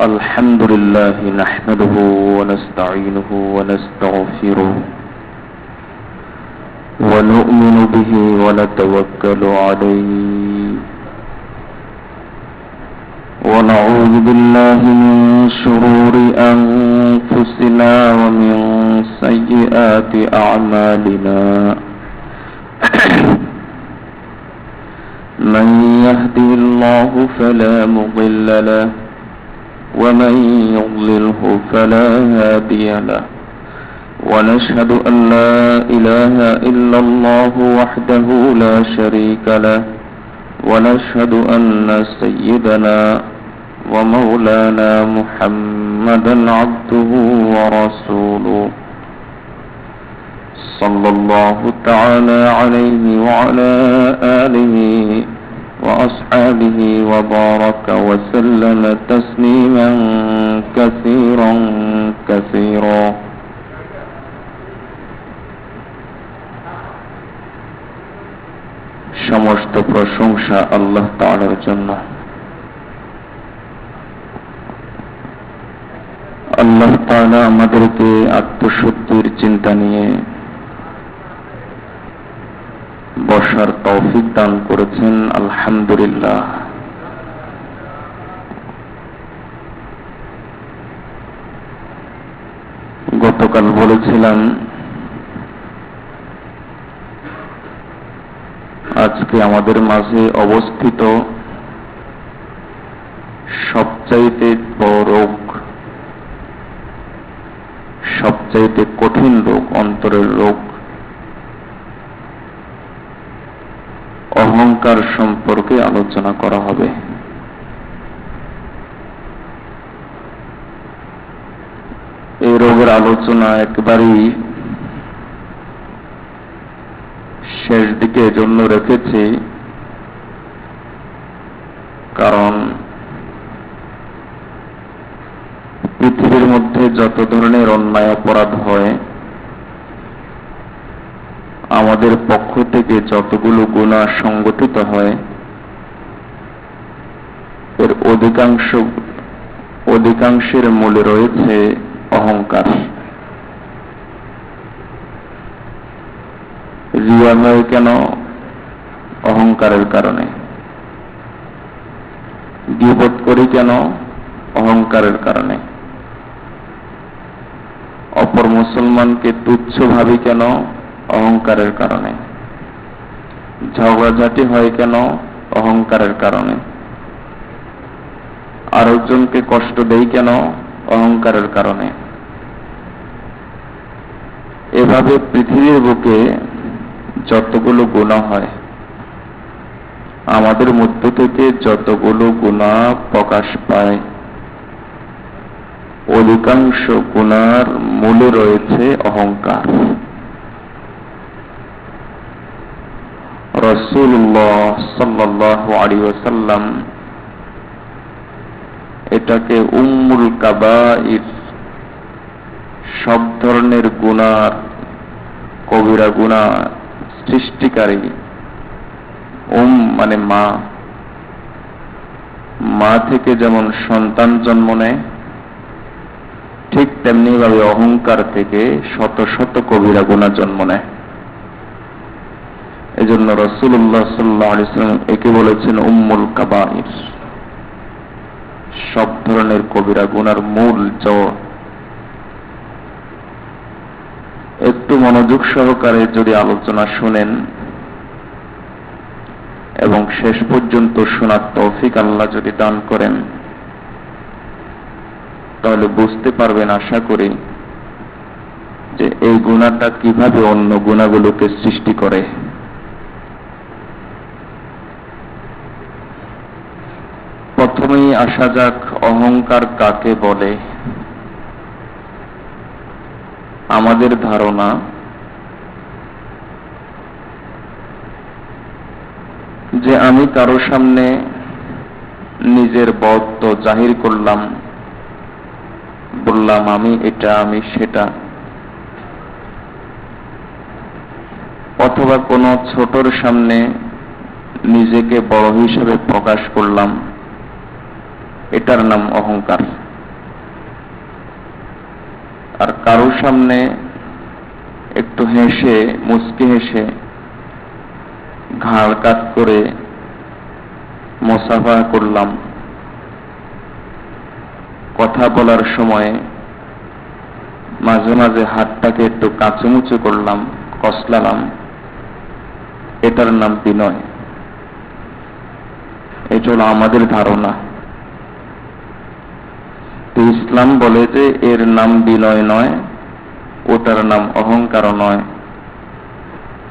الحمد لله نحمده ونستعينه ونستغفره ونؤمن به ونتوكل عليه ونعوذ بالله من شرور أنفسنا ومن سيئات أعمالنا من يهدي الله فلا مضل له ومن يضلله فلا هادي له ونشهد أن لا إله إلا الله وحده لا شريك له ونشهد أن سيدنا ومولانا محمدا عبده ورسوله صلى الله تعالى عليه وعلى آله وأصحابه وبارك وسلم تسليما كثيرا كثيرا সমস্ত প্রশংসা আল্লাহ তাআলার জন্য। আল্লাহ তাআলা আমাদেরকে আত্মশুদ্ধির চিন্তা নিয়ে বসার তৌফিক দান করেছেন, আলহামদুলিল্লাহ। গতকাল বলেছিলাম আজকে আমাদের মাঝে অবস্থিত সবচাইতে বড় রোগ, সবচাইতে কঠিন রোগ, অন্তরের রোগ, অহংকার সম্পর্কে আলোচনা করা হবে। এই রোগের আলোচনা একবারই শেষ দিকে এজন্য রেখেছি কারণ পৃথিবীর মধ্যে যত ধরনের অন্যায় অপরাধ হয়, আমাদের পক্ষ থেকে যতগুলো গুনাহ সংগঠিত হয়, এর অধিকাংশের মূলে রয়েছে অহংকার। রিয়া হয় কেন? অহংকারের কারণে। গীবত করি কেন? অহংকারের কারণে। অপর মুসলমানকে তুচ্ছ ভাবি কেন? অহংকারের কারণে। ঝগড়াঝাটি হয় কেন? অহংকারের কারণে। আরেকজনকে কষ্ট দেই কেন? অহংকারের কারণে। এভাবে পৃথিবীর বুকে যতগুলো গুনাহ হয়, আমাদের মধ্য থেকে যতগুলো গুনাহ প্রকাশ পায়, অধিকাংশ গুনার মূলে রয়েছে অহংকার। রাসূলুল্লাহ সাল্লাল্লাহু আলাইহি ওয়াসাল্লাম এটাকে উম্মুল কাবাইর, সব ধরনের গুনার কবিরা গুনাহ সৃষ্টিকারী। মানে মা থেকে যেমন সন্তান জন্ম নেয়, ঠিক তেমনি ভাবে অহংকার থেকে শত শত কবিরা গুনাহ জন্ম নেয়। এজন্য রাসূলুল্লাহ সাল্লাল্লাহু আলাইহি ওয়াসাল্লাম একে বলেছেন উম্মুল কাবাইর, সব ধরনের কবিরা গুনার মূল জড়। একটু মনোযোগ সহকারে যদি আলোচনা শুনেন এবং শেষ পর্যন্ত শোনার তৌফিক আল্লাহ যদি দান করেন, তাহলে বুঝতে পারবেন আশা করি যে এই গুনাহটা কিভাবে অন্য গুনাহগুলোকে সৃষ্টি করে। প্রথমেই আসা যাক অহংকার কাকে বলে। আমাদের ধারণা যে আমি কারো সামনে নিজের বদ জাহির করলাম, বললাম আমি এটা, আমি সেটা, অথবা কোনো ছোটর সামনে নিজেকে বড় হিসেবে প্রকাশ করলাম, এটার নাম অহংকার। আর কারোর সামনে একটু হেসে, মুচকি হেসে, ঘাড় কাত করে মুসাফা করলাম, কথা বলার সময় মাঝে মাঝে হাতটাকে একটু কাঁচুমুচু করলাম, কসলালাম, এটার নাম বিনয়। এটা হলো আমাদের ধারণা। তো ইসলাম বলে যে এর নাম বিনয় নয়, ওটার নাম অহংকারও নয়।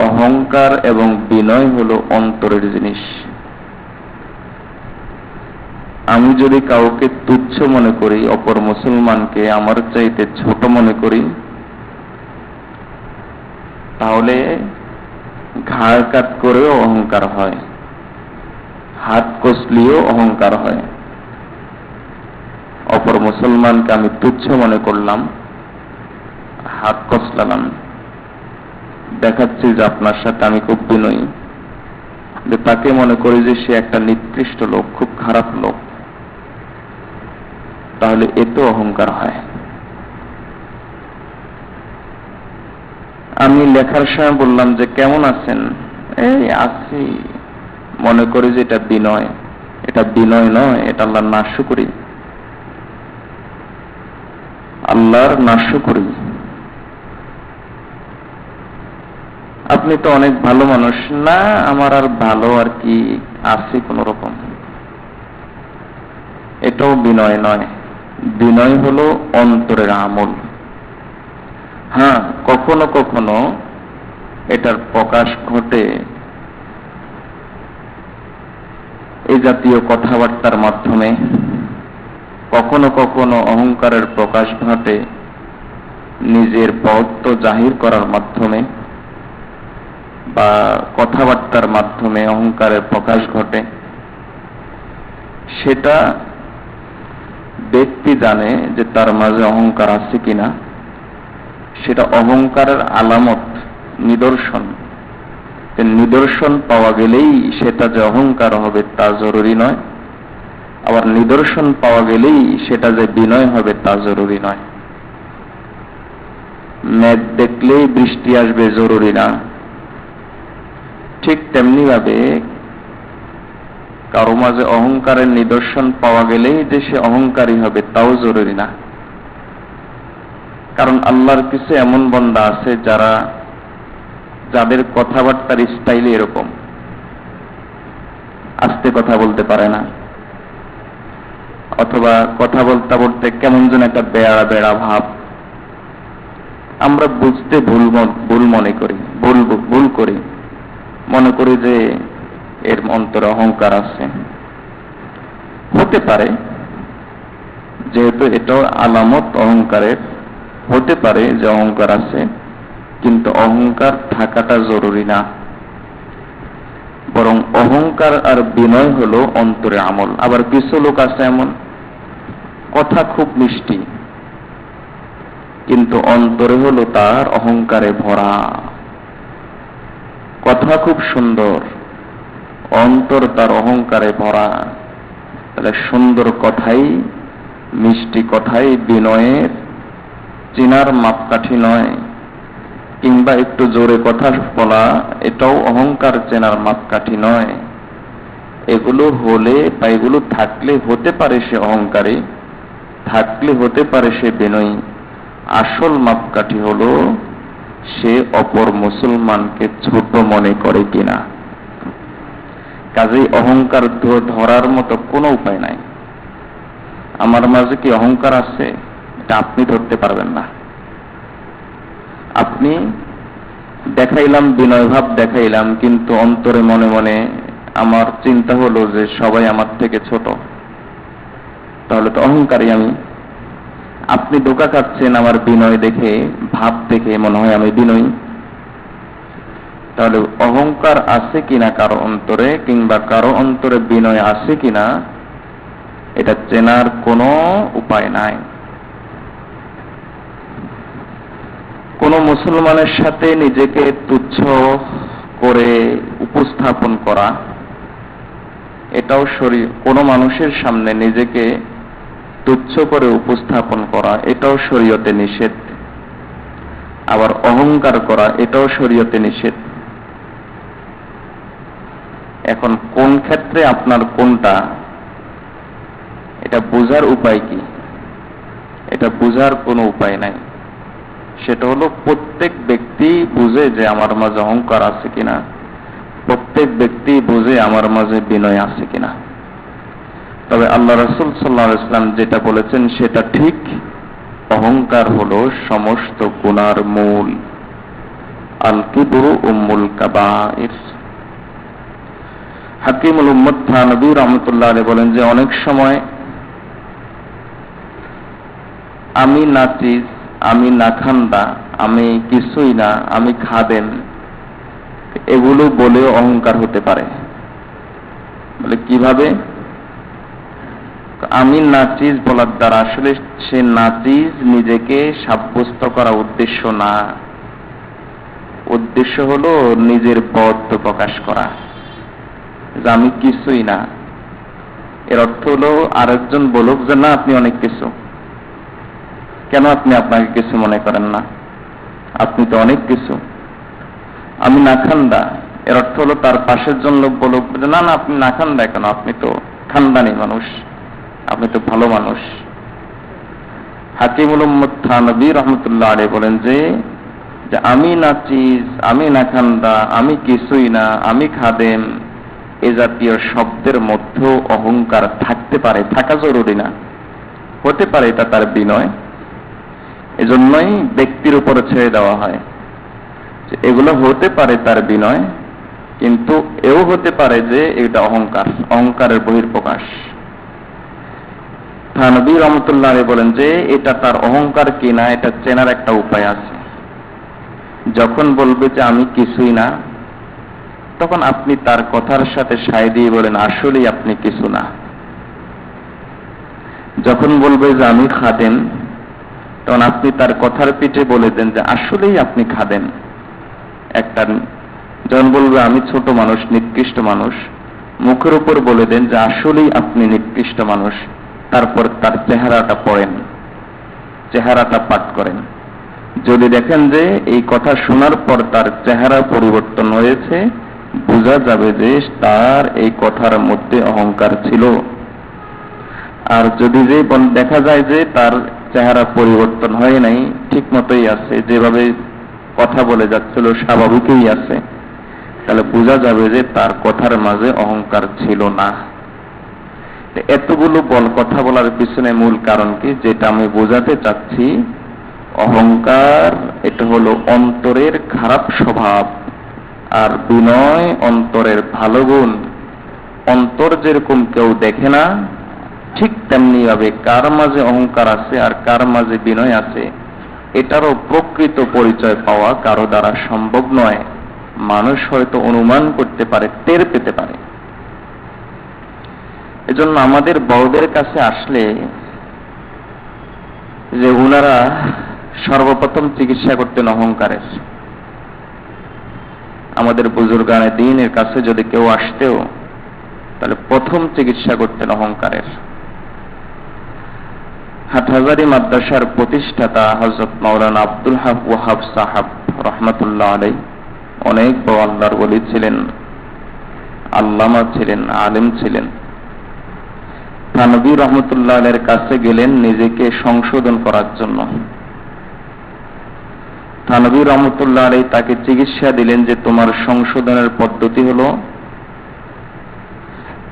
অহংকার এবং বিনয় হলো অন্তরের জিনিস। আমি যদি কাউকে তুচ্ছ মনে করি, অপর মুসলমানকে আমার চাইতে ছোট মনে করি, তাহলে ঘাড় কাত করেও অহংকার হয়, হাত কষলিও অহংকার হয়। অপর মুসলমানকে আমি তুচ্ছ মনে করলাম, হাত কষলাম, দেখাচ্ছি যে আপনার সাথে আমি খুব বিনয়ী, যে তাকে মনে করি যে সে একটা নিকৃষ্ট লোক, খুব খারাপ লোক, তাহলে এতে অহংকার হয়। আমি লেখার সময় বললাম যে কেমন আছেন, এই আছি, মনে করি যে এটা বিনয়। এটা বিনয় নয়, এটা আল্লাহর নাশুকরি। আল্লাহর নাশুকরি। আপনি তো অনেক ভালো মানুষ। না, আমার আর ভালো আর কি, আছি কোন রকম। এটাও বিনয় নয়। বিনয় হলো অন্তরের আমল। হ্যাঁ, কখনো কখনো এটার প্রকাশ ঘটে এই জাতীয় কথাবার্তার মাধ্যমে, কখনো কখনো অহংকারের প্রকাশ ঘটে নিজের বহত্ব জাহির করার মাধ্যমে, বা কথাবার্তার মাধ্যমে অহংকারের প্রকাশ ঘটে। সেটা ব্যক্তি জানে যে তার মাঝে অহংকার আছে কিনা। সেটা অহংকারের আলামত, নিদর্শন। নিদর্শন পাওয়া গেলেই সেটা যে অহংকার হবে তা জরুরি নয়, আবার নিদর্শন পাওয়া গেলেই সেটা যে বিনয় হবে তা জরুরি নয়। মেঘ দেখলেই বৃষ্টি আসবে জরুরি না। ঠিক তেমনি ভাবে কারো মাঝে অহংকারের নিদর্শন পাওয়া গেলেই যে সে অহংকারী হবে তাও জরুরি না। কারণ আল্লাহর কিছু এমন বান্দা আছে যাদের কথাবার্তার স্টাইল এরকম, আস্তে কথা বলতে পারে না, অথবা কথা বলতে বলতে কেমন যেন একটা বেড়া বেড়া ভাব। আমরা বুঝতে ভুল মনে করি, ভুল করি, মনে করি যে এর অন্তরে অহংকার আছে। হতে পারে, যেহেতু এটা আলামত অহংকারের, হতে পারে যে অহংকার আছে, কিন্তু অহংকার থাকাটা জরুরি না। বরং অহংকার আর বিনয় হলো অন্তরে আমল। আবার কিছু লোক আছে এমন, কথা খুব মিষ্টি, কিন্তু অন্তরে হলো তার অহংকারে ভরা। কথা খুব সুন্দর, অন্তর তার অহংকারে ভরা। তাহলে সুন্দর কথাই, মিষ্টি কথাই বিনয়ের চিনার মাপকাঠি নয়, কিংবা একটু জোরে কথা বলা এটাও অহংকার চেনার মাপকাঠি নয়। এগুলো হলে বা এগুলো থাকলে হতে পারে সে অহংকারী, থাকলে হতে পারে সে বিনয়ী। আসল মাপকাঠি হলো সে অপর মুসলমানকে ছোট মনে করে কিনা। কাজেই অহংকার ধরার মতো কোনো উপায় নাই। আমার মাঝে কি অহংকার আছে এটা আপনি ধরতে পারবেন না। আপনি দেখাইলাম, বিনয় ভাব দেখাইলাম, কিন্তু অন্তরে মনে মনে আমার চিন্তা হলো যে সবাই আমার থেকে ছোট, তাহলে তো অহংকারী আমি। আপনি ধোঁকা খাচ্ছেন আমার বিনয় দেখে, ভাব দেখে মনে হয় আমি বিনয়ী। তাহলে অহংকার আছে কিনা কারো অন্তরে, কিংবা কারো অন্তরে বিনয় আছে কিনা, এটা চেনার কোনো উপায় নাই। কোন মুসলমানের সাথে নিজেকে তুচ্ছ করে উপস্থাপন করা, এটাও কোনো মানুষের সামনে নিজেকে তুচ্ছ করে উপস্থাপন করা, এটাও শরীয়তে নিষেধ। আবার অহংকার করা, এটাও শরীয়তে নিষেধ। এখন কোন ক্ষেত্রে আপনার কোনটা, এটা বোঝার উপায় কি? এটা বোঝার কোনো উপায় নাই। সেটা হলো প্রত্যেক ব্যক্তি বুঝে যে আমার মাঝে অহংকার আছে কিনা, প্রত্যেক ব্যক্তি বুঝে আমার মাঝে বিনয় আছে কিনা। তবে আল্লাহ রাসূল সাল্লাল্লাহু আলাইহি ওয়াসাল্লাম যেটা বলেছেন সেটা ঠিক, অহংকার হলো সমস্ত গুনার মূল। আল কিবরু উম্মুল কাবাইর। হাকিমুল উম্মত থানবী রাহমাতুল্লাহ আলাইহি বলেন যে অনেক সময় আমি নাচিস, আমি নাখান্দা, আমি কিছুই না, আমি খাদেম, এগুলো বলেও অহংকার হতে পারে। বলে কিভাবে? আমি নাচিস বলার দ্বারা আসলে সে নাচিস নিজেকে সাব্যস্ত করা উদ্দেশ্য না, উদ্দেশ্য হলো নিজের বদ প্রকাশ করা যে আমি কিছুই না। এর অর্থ হলো আরেকজন বলুক যে না আপনি অনেক কিছু। কেন আপনি আপনাকে কিছু মনে করেন না? আপনি তো অনেক কিছু। আমি নাখান্দা, এর অর্থ হলো তার পাশের জন লোক বলুক যে না না আপনি নাখান্দা কেন, আপনি তো খানদানি মানুষ, আপনি তো ভালো মানুষ। হাকিমুল উম্মত থানবী রাহমাতুল্লাহ আলাইহি বলেন যে আমি নাচিস, আমি নাখান্দা, আমি কিছুই না, আমি খাদেম, এ জাতীয় শব্দের মধ্যেও অহংকার থাকতে পারে, থাকা জরুরি না, হতে পারে এটা তার বিনয়। এজন্যই ব্যক্তির উপরে ছেড়ে দেওয়া হয়। এগুলো হতে পারে তার বিনয়, কিন্তু এও হতে পারে যে এটা অহংকার, অহংকারের বহিঃপ্রকাশ। থানবী রাহমাতুল্লাহ আলাইহি বলেন যে এটা তার অহংকার কিনা এটা চেনার একটা উপায় আছে। যখন বলবে যে আমি কিছুই না, তখন আপনি তার কথার সাথে সায় দিয়ে বলেন আসলেই আপনি কিছু না। যখন বলবে যে আমি খাদেম, তখন আপনি তার কথার পিঠে বলে দেন যে আসলেই আপনি খাদেম। একটা যখন বলবে আমি ছোট মানুষ, নিকৃষ্ট মানুষ, মুখের উপর বলে দেন যে আসলেই আপনি নিকৃষ্ট মানুষ। তারপর তার চেহারাটা পড়েন, চেহারাটা পাঠ করেন। যদি দেখেন যে এই কথা শোনার পর তার চেহারা পরিবর্তন হয়েছে, বোঝা যাবে যে তার এই কথার মধ্যে অহংকার ছিল। আর যদি যে দেখা যায় যে তার চেহারা পরিবর্তন হয় নাই, ঠিক মতোই আছে, যেভাবে কথা বলে যাচ্ছিল স্বাভাবিকই আছে, তাহলে বোঝা যাবে যে তার কথার মাঝে অহংকার ছিল না। এতগুলো কথা বলার পিছনে মূল কারণ কি, যেটা আমি বোঝাতে চাচ্ছি, অহংকার এটা হলো অন্তরের খারাপ স্বভাব, আর বিনয় অন্তরের ভালো গুণ। অন্তর যেরকম কেউ দেখে না, ঠিক তেমনি ভাবে কার মাঝে অহংকার আছে আর কার মাঝে বিনয় আছে, এটারও প্রকৃত পরিচয় পাওয়া কারো দ্বারা সম্ভব নয়। মানুষ হয়তো অনুমান করতে পারে, টের পেতে পারে। এজন্য আমাদের বড়দের কাছে আসলে যে উনারা সর্বপ্রথম চিকিৎসা করতেন অহংকারের। আমাদের বুজুর্গানে দ্বীনের কাছে যদি কেউ আসতেও, তাহলে প্রথম চিকিৎসা করতেন অহংকারের। হাটহাজারী মাদ্রাসার প্রতিষ্ঠাতা হযরত মাওলানা আব্দুল ওয়াহাব সাহাব রহমাতুল্লাহ আলাইহি অনেক বড় আল্লাহর ওলি ছিলেন, আল্লামা ছিলেন, আলেম ছিলেন। থানবী রহমতুল্লাহ আলাইহির কাছে গেলেন নিজেকে সংশোধন করার জন্য। থানবী রহমতুল্লাহ আলাইহি তাকে চিকিৎসা দিলেন যে তোমার সংশোধনের পদ্ধতি হলো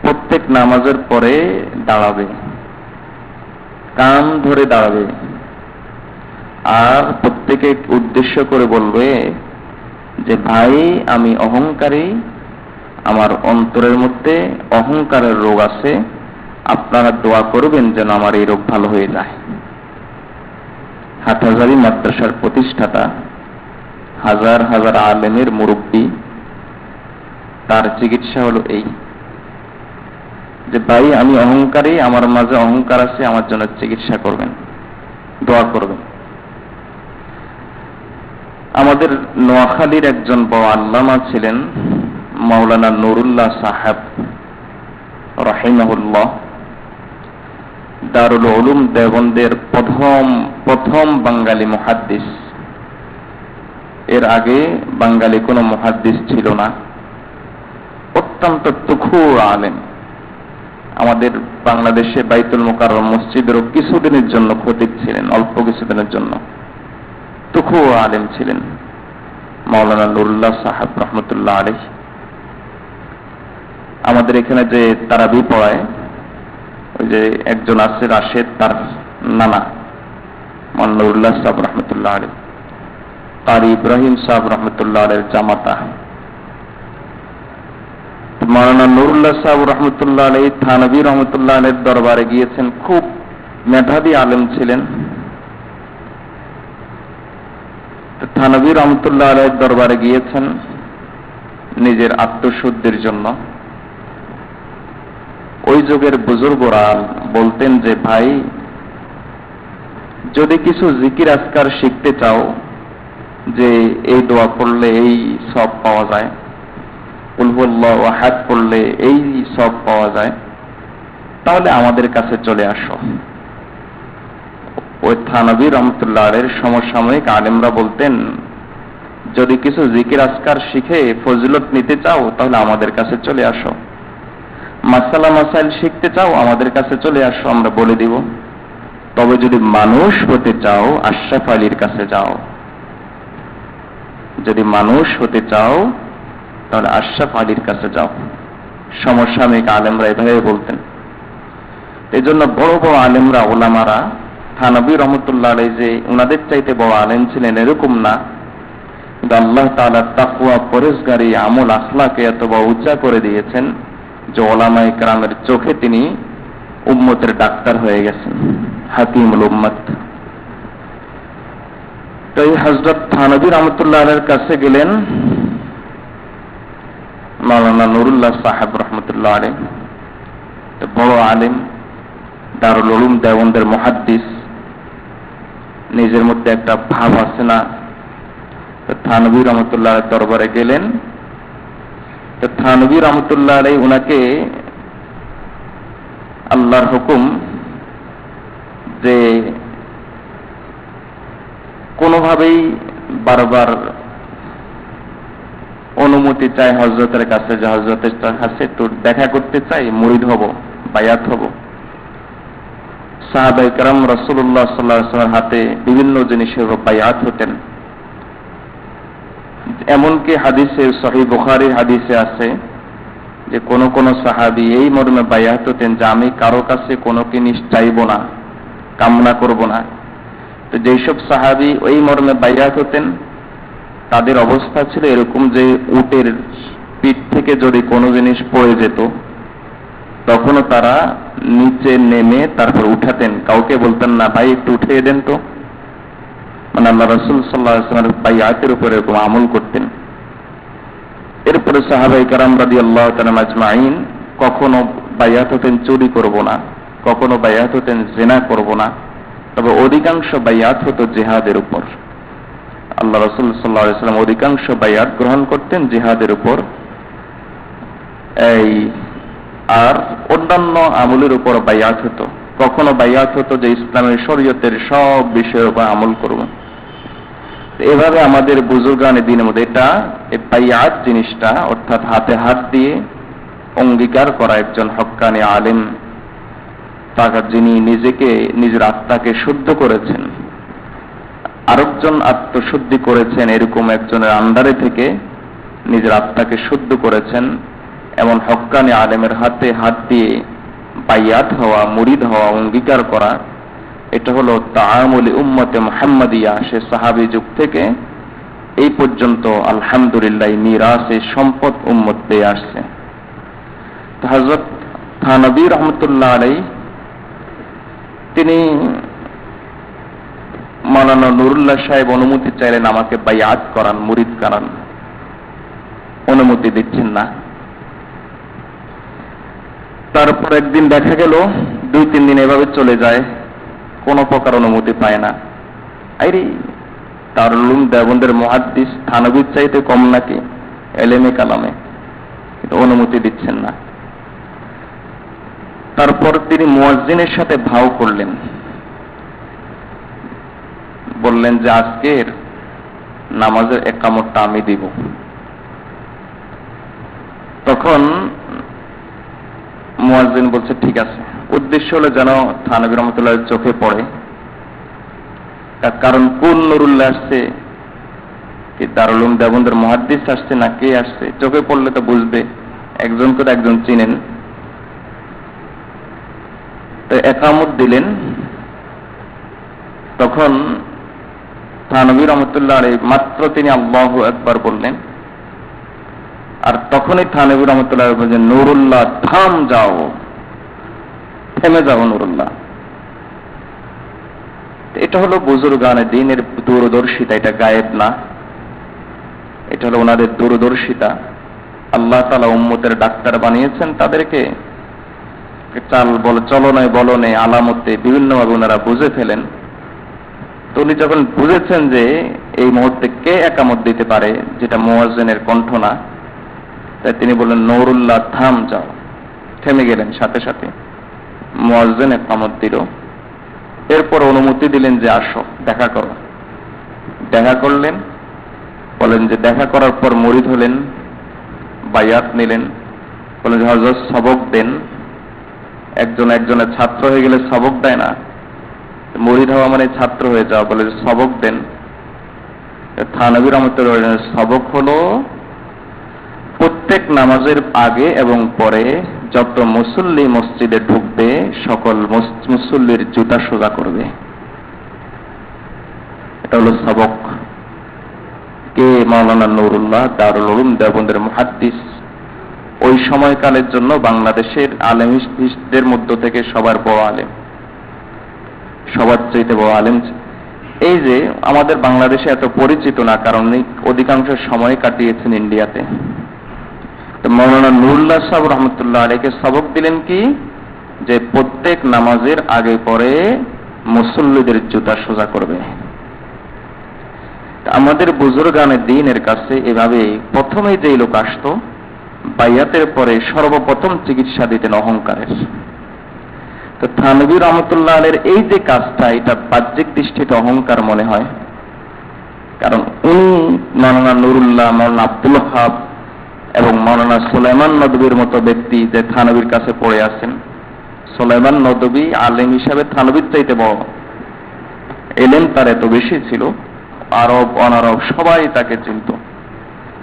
প্রত্যেক নামাজের পরে দাঁড়াবে, কান ধরে দাঁড়াবে, আর প্রত্যেকে উদ্দেশ্য করে বলবে যে ভাই আমি অহংকারী, আমার অন্তরের মধ্যে অহংকারের রোগ আছে, আপনারা দোয়া করবেন যেন আমার এই রোগ ভালো হয়ে যায়। হাটহাজারী মাদ্রাসার প্রতিষ্ঠাতা, হাজার হাজার আলেমের মুরব্বী, তার চিকিৎসা হলো এই যে ভাই আমি অহংকারী, আমার মাঝে অহংকার আছে, আমার জন্য চিকিৎসা করবেন, দোয়া করবেন। আমাদের নোয়াখালীর একজন বড় আল্লামা ছিলেন মাওলানা নুরুল্লাহ সাহেব, রাহিমাহুল্লাহ দারুল উলুম দেওবন্দের প্রথম বাঙালি মুহাদ্দিস। এর আগে বাঙালি কোনো মুহাদ্দিস ছিল না। অত্যন্ত তুখুর আলেম। আমাদের বাংলাদেশে বাইতুল মুকাররম মসজিদেরও কিছুদিনের জন্য খতিব ছিলেন, অল্প কিছুদিনের জন্য। তুখুর আলেম ছিলেন মাওলানা নুরুল্লাহ সাহেব রহমতুল্লাহ আলাইহি। আমাদের এখানে যে তারাবি পড়ায়, ওই যে একজন আছে রাশেদ, তার নানা মাওলানা নুরুল্লাহ সাহেব রহমতুল্লাহ আলাইহি, কারি ইব্রাহিম সাহেব রহমতুল্লাহ আলাইহির জামাতা। মাওলানা নুরুল্লাহ সাহেব রহমতুল্লাহ আলাইহি থানভী রহমতুল্লাহ আলাইহির দরবারে গিয়েছেন। খুব মেধাবী আলেম ছিলেন। থানভী রহমতুল্লাহ আলাইহির দরবারে গিয়েছেন নিজের আত্মশুদ্ধির জন্য। ওই যুগের বুজুর্গরা বলতেন যে, ভাই, যদি কিছু জিকির আজকার শিখতে চাও, যে এই দোয়া পড়লে এই সব পাওয়া যায়, কুল হুয়াল্লাহু আহাদ পড়লে এই সব পাওয়া যায়, তাহলে আমাদের কাছে চলে আসো। ওই থানভী রহমতুল্লাহ আলাইহির সমসাময়িক আলেমরা বলতেন, যদি কিছু জিকির আজকার শিখে ফজিলত নিতে চাও, তাহলে আমাদের কাছে চলে আসো। মাসালা মাসাইল শিখতে চাও, আমাদের কাছে চলে আসো, আমরা বলে দিব। তবে যদি মানুষ হতে চাও, আশরাফ আলীর কাছে যাও। যদি মানুষ হতে চাও, তাহলে আশরাফ আলীর কাছে যাও। সমসাময়িক আলেমরা এভাবে বলতেন। এই জন্য বড় বড় আলেমরা, ওলামারা, থানভী রহমতুল্লাহ আলাইহি যে উনাদের চাইতে বড় আলেম ছিলেন এরকম না, কিন্তু আল্লাহ তাআলা তাকওয়া, পরেজগারি, আমল, আখলাকে এত বড় উঁচা করে দিয়েছেন যে ওলামায়ে কেরামের চোখে তিনি উম্মতের ডাক্তার হয়ে গেছেন, হাকিমুল উম্মত। তো এই হযরত থানভী রহমতুল্লাহ আলাইহির কাছে গেলেন মাওলানা নুরুল্লাহ সাহেব রহমতুল্লাহ আলাইহি। বড় আলেম, দারুল উলুম দেওবন্দের মুহাদ্দিস, নিজের মধ্যে একটা ভাব আছে না। থানভী রহমতুল্লাহ আলাইহির দরবারে গেলেন। তো থানভী রহমতুল্লাহ আলাইহি উনাকে আল্লাহর হুকুম যে কোনোভাবেই বারবার অনুমতি চাই হযরতের কাছে, যে হযরতের কাছে একটু দেখা করতে চাই, মুরিদ হব, বায়াত হব। সাহাবায়ে কেরাম রাসূলুল্লাহ সাল্লাল্লাহু আলাইহি ওয়াসাল্লামের হাতে বিভিন্ন জিনিসের বায়াত হতেন। এমনকি হাদিসে, সহিহ বুখারীর হাদিসে আছে যে কোন কোন সাহাবী এই মর্মে বায়াত হতেন যে আমি কারো কাছে কোনো জিনিস চাইব না, কামনা করব না। তো যেসব সাহাবী ওই মর্মে বায়াত হতেন, তাদের অবস্থা ছিল এরকম যে উটের পিঠ থেকে যদি কোনো জিনিস পড়ে যেত, তখনও তারা নিচে নেমে তারপর উঠাতেন। কাউকে বলতেন না, ভাই একটু উঠিয়ে দেন তো। মানে আল্লাহ রাসূল সাল্লাল্লাহু আলাইহি ওয়াসাল্লামের বায়াতের উপরে এরকম আমল করতেন। এরপরে সাহাবায়ে কেরাম রাদিয়াল্লাহু তাআলা আজমাইন কখনো বায়াত হতেন চুরি করব না, কখনো বায়াত হতেন জিনা করব না, তবে অধিকাংশ বায়াত হতো জিহাদের উপর। আল্লাহ রাসূল সাল্লাল্লাহু আলাইহি ওয়াসাল্লাম অধিকাংশ বায়াত গ্রহণ করতেন জিহাদের উপর। আর অন্যান্য আমলের উপর বায়াত হতো। কখনো বায়াত হতো যে ইসলামের শরীয়তের সব বিষয়ের উপর আমল করব। এভাবে আমাদের বুজুর্গানে দিনের মধ্যে এটা বায়াত জিনিসটা, অর্থাৎ হাতে হাত দিয়ে অঙ্গীকার করা একজন হক্কানি আলেম, তাকে যিনি নিজেকে, নিজের আত্মাকে শুদ্ধ করেছেন, আরেকজন আত্মশুদ্ধি করেছেন, এরকম একজনের আন্ডারে থেকে নিজের আত্মাকে শুদ্ধ করেছেন, এমন হক্কানি আলেমের হাতে হাত দিয়ে বায়াত হওয়া, মুরিদ হওয়া, অঙ্গীকার করা, এটা হলো তাআমুল উম্মতে মুহাম্মাদিয়া। সে সাহাবী যুগ থেকে এই পর্যন্ত আলহামদুলিল্লাহ মিরাসে সম্পদ উম্মত পেয়ে আসছে। হযরত থানভী রহমতুল্লাহ আলাইহি তিনি মাওলানা নুরুল্লাহ সাহেব অনুমতি চাইলেন আমাকে বায়াত করান, মুরিদ করান। অনুমতি দিচ্ছেন না। তারপর একদিন দেখা গেল 2-3 দিন এভাবে চলে যায়, কোন প্রকার অনুমতি পায় না। আরে দারুল উলুম দেওবন্দের মুহাদ্দিস থানভীর চাইতে কম নাকি এলেমে কালামে? অনুমতি দিচ্ছেন না। তারপর তিনি মুয়াজ্জিনের সাথে ভাও করলেন, বললেন যে আজকের নামাজের একামতটা আমি দিব। তখন মুয়াজ্জিন বলছে ঠিক আছে। উদ্দেশ্য হলো যেন থানভী রহমতুল্লাহ চোখে পড়ে, কারণ কোন নুরুল্লাহ আসছে, কি দারুল উলুম দেওবন্দের মুহাদ্দিস আসছে না কে আসছে, চোখে পড়লে তো বুঝবে, একজনকে তো একজন চিনেন। তো একামত দিলেন। তখন থানভী রহমতুল্লাহ আলাইহি মাত্র তিনি আল্লাহু আকবার বললেন, আর তখনই থানভী রহমতুল্লাহ বললেন, নুরুল্লাহ থাম যাও, থেমে যাও নুরুল্লাহ। এটা হলো বুজুর্গানে দ্বীনের দূরদর্শিতা, এটা গায়েব না, এটা হলো ওনাদের দূরদর্শিতা। আল্লাহ তাআলা উম্মতের ডাক্তার বানিয়েছেন, তাদেরকে চাল বল চলনে বলনে আলামতে বিভিন্নভাবে ওনারা বুঝে ফেলেন। তো উনি যখন বুঝেছেন যে এই মুহূর্তে কে একামত দিতে পারে যেটা মুয়াজ্জিনের কণ্ঠ না, তাই তিনি বললেন নুরুল্লাহ থাম যাও, থেমে গেলেন। সাথে সাথে মুয়াজ্জিন একামত দিল। এরপর অনুমতি দিলেন যে আসো দেখা করো। দেখা করলেন, বলেন যে দেখা করার পর মুরিদ হলেন, বায়াত নিলেন, বলেন যে হযরত সবক দেন। একজন একজনের ছাত্র হয়ে গেলে সবক দেয় না, মুরিদ হওয়া মানে ছাত্র হয়ে যাওয়া, বলে যে সবক দেন। থানভী রহমতুল্লাহ সবক হলো প্রত্যেক নামাজের আগে এবং পরে যত মুসল্লি মসজিদে ঢুকবে সকল মুসল্লির জুতা সোজা করবে, এটা হলো সবক। কে? মাওলানা নুরুল্লাহ দারুল উলুম দেওবন্দের মুহাদ্দিস। ওই সময়কালের জন্য বাংলাদেশের আলেমদের মধ্য থেকে সবার বড় আলেম, সবার চাইতে বড় আলেম। এই যে আমাদের বাংলাদেশে এত পরিচিত না, কারণ অধিকাংশ সময় কাটিয়েছেন ইন্ডিয়াতে। মাওলানা নুরুল্লাহ সাহেব রহমতুল্লাহ আলাইহিকে সবক দিলেন কি, যে প্রত্যেক নামাজের আগে পরে মুসল্লিদের জুতা সোজা করবে। আমাদের বুজুর্গানে দ্বীনের কাছে এভাবে প্রথমেই যে লোক আসতো, বাইয়াতের পরে সর্বপ্রথম চিকিৎসা দিতেন অহংকারের। তো থানভী রহমতুল্লাহ আলাইহির এই যে কাজটা, এটা বাহ্যিক দৃষ্টিতে অহংকার মনে হয়, কারণ উনি মাওলানা নুরুল্লাহ, মাওলানা আব্দুল ওয়াহাব এবং মাওলানা সুলাইমান নদভীর মতো ব্যক্তি যে থানভীর কাছে পড়ে আছেন। সুলাইমান নদভী আলেম হিসাবে থানভীর চাইতে বড়, এলেম তার এত বেশি ছিল, আরব অনারব সবাই তাকে চিনত,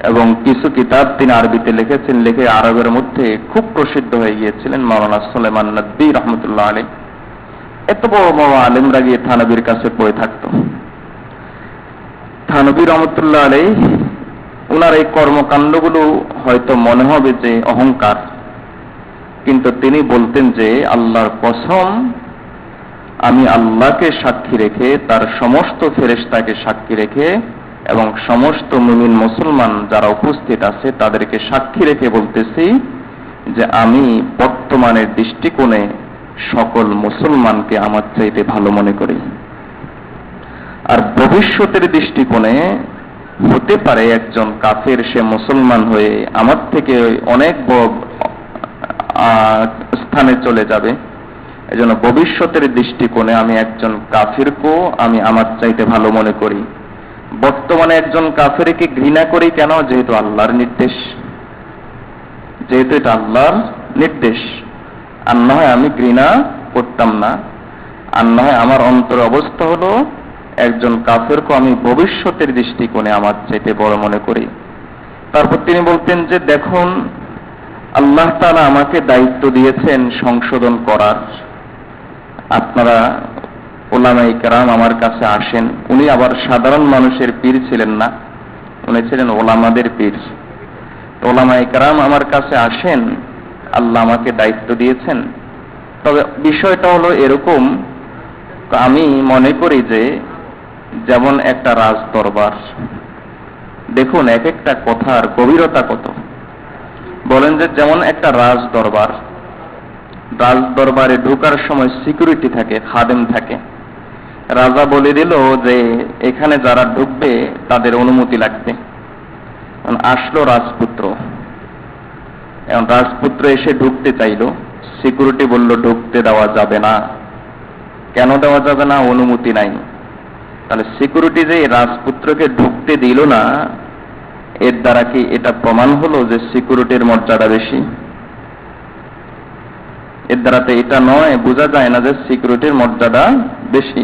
এবং কিছু কিতাব তিনি আরবিতে লিখেছেন, লিখে আরবের মধ্যে খুব প্রসিদ্ধ হয়ে গিয়েছিলেন মাওলানা সুলাইমান নদভী রহমতুল্লাহ আলাইহি। এত বড় বড় আলেমরা গিয়ে থানভীর কাছে পড়ে থাকত। থানভী রহমতুল্লাহ আলাইহি ওনার এই কর্মকাণ্ডগুলো হয়তো মনে হবে যে অহংকার, কিন্তু তিনি বলতেন যে আল্লাহর কসম, আমি আল্লাহকে সাক্ষী রেখে, তার সমস্ত ফেরেশতাকে সাক্ষী রেখে এবং সমস্ত মুমিন মুসলমান যারা উপস্থিত আছে তাদেরকে সাক্ষী রেখে বলতেছি যে আমি বর্তমানের দৃষ্টিকোণে সকল মুসলমানকে আমার চাইতে ভালো মনে করি, আর ভবিষ্যতের দৃষ্টিকোণে হতে পারে একজন কাফের সে মুসলমান হয়ে আমার থেকে অনেক বড় স্থানে চলে যাবে। এজন্য ভবিষ্যতের দৃষ্টিকোণে আমি একজন কাফিরকেও আমি আমার চাইতে ভালো মনে করি। বর্তমানে একজন কাফেরকে ঘৃণা করি কেন? যেহেতু আল্লাহর নির্দেশ, যেহেতু এটা আল্লাহর নির্দেশ। আর না হয় আমি ঘৃণা করতাম না, আর না হয় আমার অন্তর অবস্থা হলো একজন কাফেরকে আমি ভবিষ্যতের দৃষ্টিকোণে আমার চাইতে বড় মনে করি। তারপর তিনি বলতেন যে দেখুন, আল্লাহ তাআলা আমাকে দায়িত্ব দিয়েছেন সংশোধন করার। আপনারা উলামায়ে কেরাম আমার কাছে আসেন। উনি আবার সাধারণ মানুষের পীর ছিলেন না, উনি ছিলেন ওলামাদের পীর। উলামায়ে কেরাম আমার কাছে আসেন, আল্লাহ আমাকে দায়িত্ব দিয়েছেন। তবে বিষয়টা হলো এরকম, আমি মনে করি যে যেমন একটা রাজ দরবার, দেখুন এক একটা কথার গভীরতা কত। বলেন যে যেমন একটা রাজ দরবার, রাজ দরবারে ঢোকার সময় সিকিউরিটি থাকে, খাদেম থাকে। রাজা বলে দিল যে এখানে যারা ঢুকবে তাদের অনুমতি লাগবে। আসলো রাজপুত্র, এখন রাজপুত্র এসে ঢুকতে চাইল, সিকিউরিটি বলল ঢুকতে দেওয়া যাবে না। কেন দেওয়া যাবে না? অনুমতি নাই। তাহলে সিকিউরিটি যে রাজপুত্রকে ঢুকতে দিল না, এর দ্বারা কি এটা প্রমাণ হলো যে সিকিউরিটির মর্যাদা বেশি? এর দ্বারা তো এটা নয়, বোঝা যায় না যে সিকিউরিটির মর্যাদা বেশি।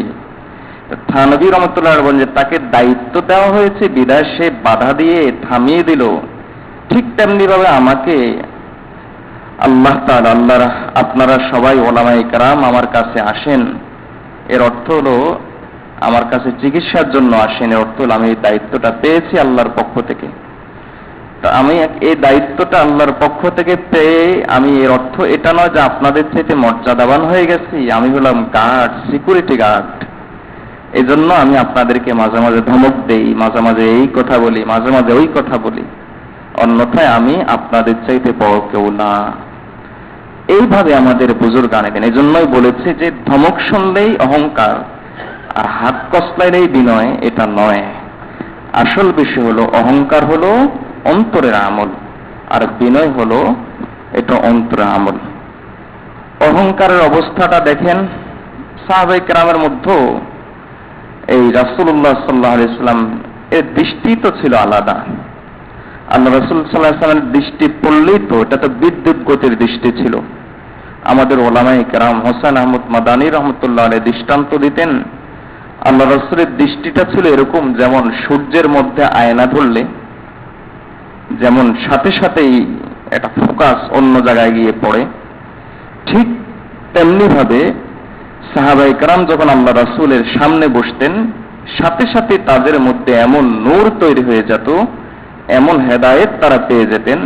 থানভী রহমতুল্লাহ বলেন যে তাকে দায়িত্ব দেওয়া হয়েছে বিধায় সে বাধা দিয়ে থামিয়ে দিল। ঠিক তেমনি ভাবে আমাকে আল্লাহ তাআলা, আপনারা সবাই ওলামায়ে কেরাম আমার কাছে আসেন, এর অর্থ হলো আমার কাছে চিকিৎসার জন্য আসেন, এর অর্থ হলো আমি এই দায়িত্বটা পেয়েছি আল্লাহর পক্ষ থেকে। তো আমি এই দায়িত্বটা আল্লাহর পক্ষ থেকে পেয়ে আমি, এর অর্থ এটা নয় যে আপনাদের থেকে মর্যাদাবান হয়ে গেছি, আমি হলাম গার্ড, সিকিউরিটি গার্ড। এই জন্য আমি আপনাদেরকে মাঝে মাঝে ধমক দেই, মাঝে মাঝে এই কথা বলি, মাঝে মাঝে ওই কথা বলি, অন্যথায় আমি আপনাদের চাইতে বড় কেউ না। এইভাবে আমাদের বুজুর্গ আনেন। এই জন্যই বলেছে যে ধমক শুনলেই অহংকার, আর হাত কসলাইলেই বিনয়, এটা নয়। আসল বিষয় হলো অহংকার হলো অন্তরের আমল, আর বিনয় হলো এটা অন্তরের আমল। অহংকারের অবস্থাটা দেখেন, সাহাবায়ে কেরামের মধ্যে এই রাসূলুল্লাহ সাল্লাল্লাহু আলাইহি ওয়াসাল্লাম এর দৃষ্টি তো ছিল আলাদা। আল্লাহ রাসূল সাল্লাল্লাহু আলাইহি ওয়াসাল্লামের দৃষ্টি পড়লেই তো এটা তো বিদ্যুৎ গতির দৃষ্টি ছিল। আমাদের ওলামায়ে কেরাম হোসেন আহমদ মাদানী রহমতুল্লাহ আলাইহি দৃষ্টান্ত দিতেন, আল্লাহ রাসূলের দৃষ্টিটা ছিল এরকম, যেমন সূর্যের মধ্যে আয়না ধরলে যেমন সাথে সাথেই একটা ফোকাস অন্য জায়গায় গিয়ে পড়ে, ঠিক তেমনি ভাবে সাহাবায়ে কেরাম যখন আল্লাহ রাসূলের সামনে বসতেন, সাথে সাথে তাদের মধ্যে এমন নূর তৈরি হয়ে যেত, এমন হেদায়েত তারা পেয়ে যেতেন,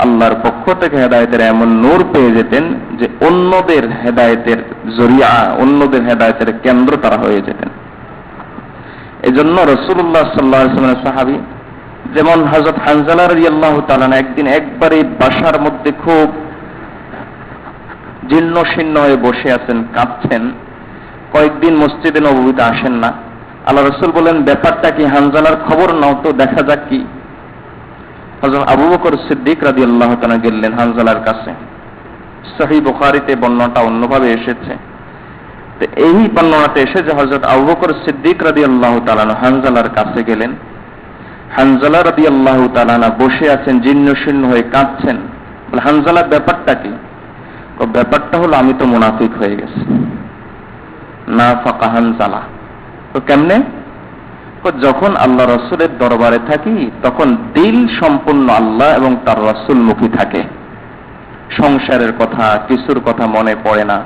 আল্লাহর পক্ষ থেকে হেদায়েতের এমন নূর পেয়ে যেতেন যে অন্যদের হেদায়েতের জরিয়া, অন্যদের হেদায়েতের কেন্দ্র তারা হয়ে যেতেন। এজন্য রাসূলুল্লাহ সাল্লাল্লাহু আলাইহি ওয়াসাল্লামের সাহাবী যেমন হযরত হানজালা রাদিয়াল্লাহু তাআলা একদিন একবারে বাসার মধ্যে খুব জীর্ণ শীর্ণ হয়ে বসে আছেন, কাঁদছেন, কয়েকদিন মসজিদে নববীতে আসেন না। আল্লাহ রাসূল বলেন, ব্যাপারটা কি? হানজালার খবর নাও তো, দেখা যাক কি। হযরত আবু বকর সিদ্দিক রাদিয়াল্লাহু তাআলা গেলেন হানজালার কাছে। সহিহ বুখারীতে বর্ণনাটা অন্যভাবে এসেছে। তো এই বর্ণনাতে এসে যে হযরত আবু বকর সিদ্দিক রাদিয়াল্লাহু তাআলা হানজালার কাছে গেলেন। হানজালা রাদিয়াল্লাহু তাআলা বসে আছেন, জীর্ণ শীর্ণ হয়ে কাঁদছেন। বলে, হানজালা ব্যাপারটা কি? ব্যাপারটা হলো আমি তো মুনাফিক হয়ে গেছি। নাফাকা হানজালা। তো কেমনে? যখন আল্লাহ রাসূলের দরবারে থাকি তখন দিল সম্পূর্ণ আল্লাহ এবং তার রাসূল মুখী থাকে, সংসারের কথা কিছুর কথা মনে পড়ে না।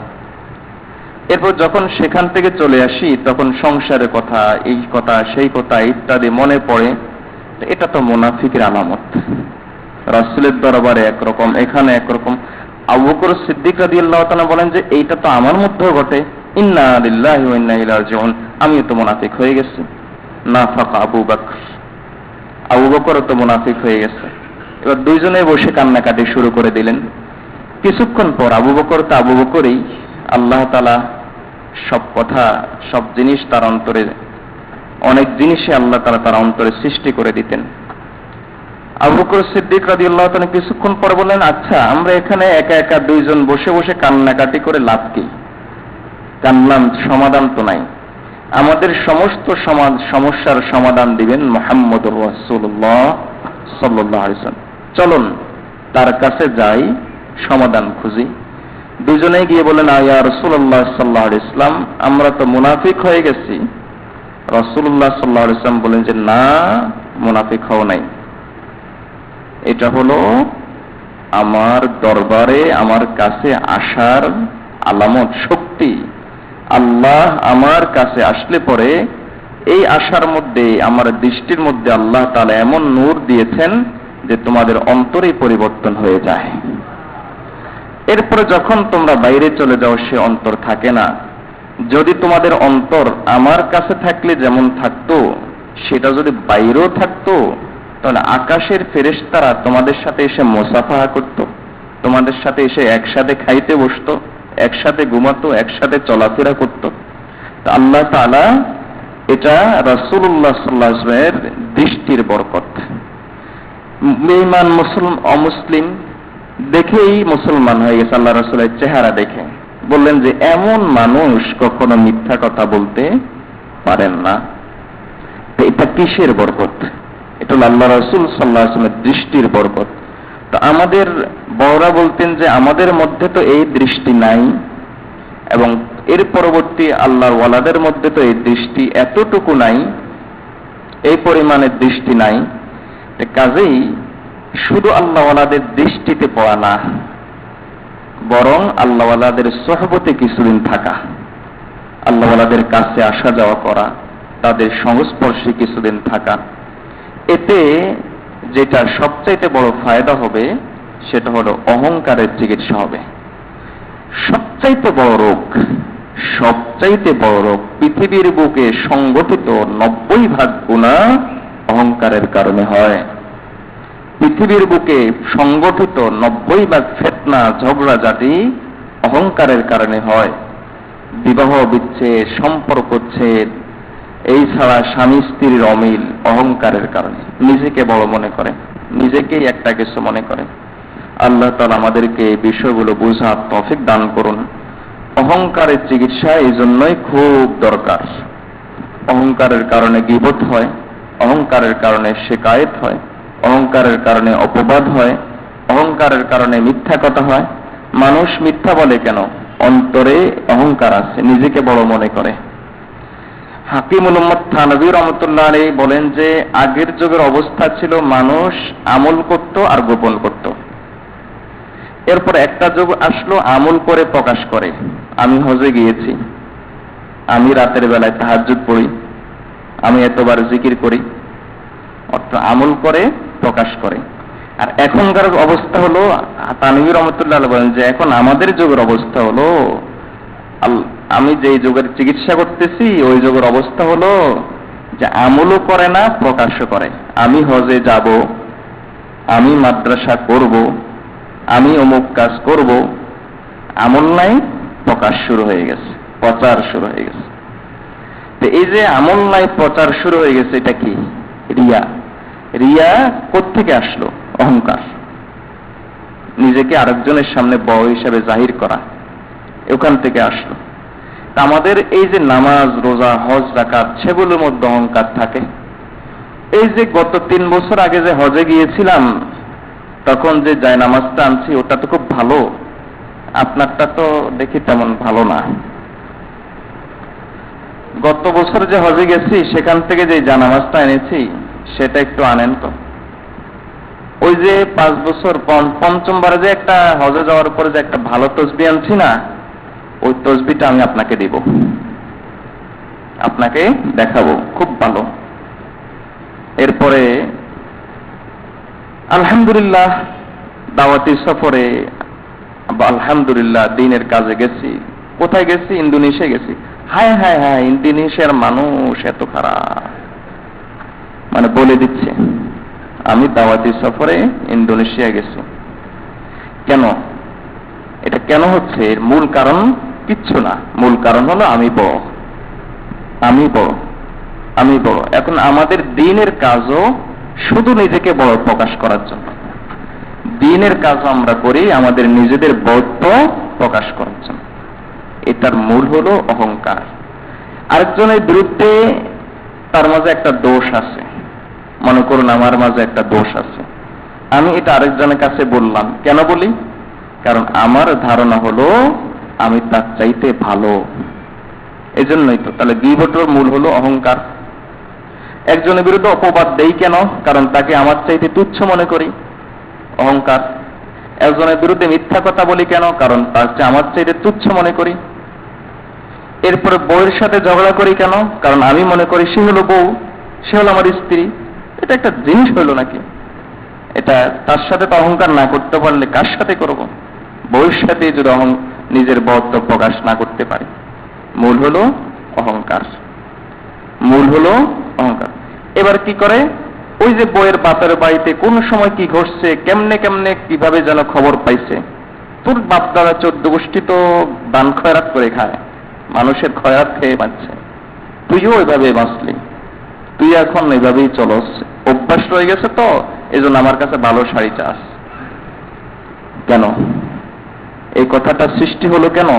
এরপর যখন সেখান থেকে চলে আসি তখন সংসারের কথা, এই কথা সেই কথা ইত্যাদি মনে পড়ে। এটা তো মুনাফিকের আলামত। রাসূলের দরবারে একরকম, এখানে একরকম। আবু বকর সিদ্দিক রাদিয়াল্লাহু তাআলা বলেন যে এইটা তো আমার মধ্যেও ঘটে। ইন্না লিল্লাহি ওয়া ইন্না ইলাইহি রাজিউন। আমিও তো মুনাফিক হয়ে গেছি। নাফাকা আবু বকর। আবু বকর তো মুনাফিক হয়ে গেছে। এবার দুইজনে বসে কান্নাকাটি শুরু করে দিলেন। কিছুক্ষণ পর আবু বকর তো আবু বকরই, আল্লাহ তাআলা সব কথা, সব জিনিস তার অন্তরে, অনেক জিনিসই আল্লাহ তাআলা তার অন্তরে সৃষ্টি করে দিতেন। আবু বকর সিদ্দিক রাদিয়াল্লাহু তাআলা কিছুক্ষণ পর বললেন, আচ্ছা আমরা এখানে একা একা দুইজন বসে বসে কান্নাকাটি করে লাভ কি? কান্নার সমাধান তো নাই। আমাদের সমস্ত সমস্যার সমাধান দিবেন মুহাম্মদুর রাসূলুল্লাহ সাল্লাল্লাহু আলাইহি ওয়াসাল্লাম। চলুন তার কাছে যাই, সমাধান খুঁজি। দুজনেই গিয়ে বলেন, ইয়া রাসূলুল্লাহ সাল্লাল্লাহু আলাইহি ওয়াসাল্লাম, আমরা তো মুনাফিক হয়ে গেছি। রাসূলুল্লাহ সাল্লাল্লাহু আলাইহি ওয়াসাল্লাম বলেন যে না, মুনাফিক হও নাই। এটা হলো আমার দরবারে আমার কাছে আসার আলামত, শক্তি। আল্লাহ আমার কাছে আসলে পরে এই আশার মধ্যে, আমার দৃষ্টির মধ্যে আল্লাহ তাআলা এমন নূর দিয়েছেন যে তোমাদের অন্তরেই পরিবর্তন হয়ে যায়। এরপরে যখন তোমরা বাইরে চলে যাও সে অন্তর থাকে না। যদি তোমাদের অন্তর আমার কাছে থাকলে যেমন থাকতো, সেটা যদি বাইরেও থাকতো, তাহলে আকাশের ফেরেশতারা তোমাদের সাথে এসে মুসাফাহা করত, তোমাদের সাথে এসে একসাথে খাইতে বসতো, একসাথে ঘুমাতো, একসাথে চলাফেরা করত। আল্লাহ তাআলা, এটা রাসূলুল্লাহ সাল্লাল্লাহু আলাইহি ওয়াসাল্লামের দৃষ্টির বরকত। বেঈমান মুসলিম অমুসলিম দেখেই মুসলমান হয়ে গেছে আল্লাহ রাসূলের চেহারা দেখে। বললেন যে এমন মানুষ কখনো মিথ্যা কথা বলতে পারেন না। তো এটা কিসের বরকত? এটা হলো আল্লাহ রাসূল সাল্লাল্লাহু আলাইহি ওয়াসাল্লামের দৃষ্টির বরকত। তো আমাদের বড়রা বলতেন যে আমাদের মধ্যে তো এই দৃষ্টি নাই, এবং এর পরবর্তী আল্লাহর ওয়ালাদের মধ্যে তো এই দৃষ্টি এতটুকু নাই, এই পরিমাণের দৃষ্টি নাই। কাজেই শুধু আল্লাহওয়ালাদের দৃষ্টিতে পড়া না, বরং আল্লাহওয়ালাদের সোহবতে কিছুদিন থাকা, আল্লাহওয়ালাদের কাছে আসা যাওয়া করা, তাদের সংস্পর্শে কিছুদিন থাকা, এতে যেটা সবচাইতে বড় ফায়দা হবে সেটা হলো অহংকারের চিকিৎসা হবে। সবচাইতে বড় রোগ, সবচাইতে বড় রোগ পৃথিবীর বুকে সংগঠিত 90% গুনাহ অহংকারের কারণে হয়। পৃথিবীর বুকে সংগঠিত 90% ফিতনা ঝগড়াঝাটি অহংকারের কারণে হয়। বিবাহ বিচ্ছেদ, সম্পর্কচ্ছেদ, এই ছাড়া স্বামী স্ত্রীর অমিল অহংকারের কারণে। নিজেকে বড় মনে করে, নিজেকেই একটা কিছু মনে করে। আল্লাহ তাআলা আমাদেরকে এই বিষয়গুলো বোঝার তৌফিক দান করুন। অহংকারের চিকিৎসা এই জন্যই খুব দরকার। অহংকারের কারণে গীবত হয়, অহংকারের কারণে শিকায়েত হয়, অহংকারের কারণে অপবাদ হয়, অহংকারের কারণে মিথ্যা কথা হয়। মানুষ মিথ্যা বলে কেন? অন্তরে অহংকার আছে, নিজেকে বড় মনে করে। হাকিমুল উম্মত থানভী রাহমাতুল্লাহ আলাইহি বলেন যে আগের যুগের অবস্থা ছিল মানুষ আমল করত আর গোপন করত। এরপর একটা যুগ আসলো আমল করে প্রকাশ করে। আমি হজে গিয়েছি, আমি রাতের বেলায় তাহাজ্জুদ পড়ি, আমি এতবার জিকির করি, অর্থাৎ আমল করে প্রকাশ করে। আর এখনকার অবস্থা হলো, তানভীর রহমতুল্লাহ বলেন যে এখন আমাদের যুগের অবস্থা হলো, আমি যে যুগের চিকিৎসা করতেছি ওই যুগের অবস্থা হলো যে আমলও করে না, প্রকাশও করে। আমি হজে যাব, আমি মাদ্রাসা করব, আমি অমুক কাজ করব, আমল নাই, প্রকাশ শুরু হয়ে গেছে, প্রচার শুরু হয়ে গেছে। তো এই যে আমল নাই, প্রচার শুরু হয়ে গেছে, এটা কি? রিয়া। রিয়া কোত্থেকে আসলো? অহংকার, নিজেকে আরেকজনের সামনে বড় হিসাবে জাহির করা, ওখান থেকে আসলো। আমাদের এই যে নামাজ, রোজা, হজ, যাকাত, সেগুলোর মধ্যে অহংকার থাকে। এই যে গত 3 বছর আগে যে হজে গিয়েছিলাম, তখন যে জায়নামাজটা আনছি ওটা তো খুব ভালো, আপনারটা তো দেখি তেমন ভালো না। গত বছর যে হজে গেছি সেখান থেকে যে জায়নামাজটা এনেছি সেটা একটু আনেন তো। ওই যে 5 বছর পঞ্চমবারে যে একটা হজে যাওয়ার পরে যে একটা ভালো তসবিহ আনছি না, ওই তসবিহটা আমি আপনাকে দিব, আপনাকে দেখাবো, খুব ভালো। এরপরে আলহামদুলিল্লাহ দাওয়াতি সফরে, আলহামদুলিল্লাহ দ্বীনের কাজে গেছি। কোথায় গেছি? ইন্দোনেশিয়া গেছি। হায় হায় হায়, ইন্দোনেশিয়ার মানুষ এত খারাপ, মানে বলে দিচ্ছে আমি দাওয়াতি সফরে ইন্দোনেশিয়া গেছি। কেন? এটা কেন হচ্ছে? এর মূল কারণ কিচ্ছু না, মূল কারণ হলো আমি বড়, আমি বড়, আমি বড়। এখন আমাদের দ্বীনের কাজও শুধু নিজেকে বড় প্রকাশ করার জন্য। দ্বীনের কাজ আমরা করি আমাদের নিজেদের বড়ত্ব প্রকাশ করার জন্য। এটার মূল হলো অহংকার। আরেকজনের বিরুদ্ধে তার মাঝে একটা দোষ আছে, মনে করুন আমার মাঝে একটা দোষ আছে, আমি এটা আরেকজনের কাছে বললাম। কেন বলি? কারণ আমার ধারণা হলো আমি তার চাইতে ভালো, এজন্যই তো। তাহলে গীবতের মূল হলো অহংকার। একজনের বিরুদ্ধে অপবাদ দেই কেন? কারণ তাকে আমার চাইতে তুচ্ছ মনে করি, অহংকার। একজনের বিরুদ্ধে মিথ্যা কথা বলি কেন? কারণ তাকে আমার চাইতে তুচ্ছ মনে করি। এরপরে বউয়ের সাথে ঝগড়া করি কেন? কারণ আমি মনে করি সে হলো বউ, সে হলো আমার স্ত্রী। এটা একটা জিনিস হইল নাকি? এটা তার সাথে তো অহংকার না করতে পারলে কার সাথে করব? বউয়ের সাথে যদি নিজের বড়ত্ব প্রকাশ না করতে পারি, মূল হলো অহংকার, মূল হলো অহংকার। এবার কি করে? ওই যে বউয়ের বাপের বাড়িতে কোন সময় কি ঘটছে, কেমনে কেমনে কিভাবে যেন খবর পাইছে। তোর বাপ দাদা 14 গোষ্ঠী তো দান খয়রাত করে খায়, মানুষের খয়রাত খেয়ে বাঁচছে, তুইও ওইভাবে বাঁচলি, তুই এখন এইভাবেই চলস, অভ্যাস রয়ে গেছে তো, এই জন্য আমার কাছে ভালো শাড়ি চাস। কেন? এই কথাটা সৃষ্টি হলো কেন?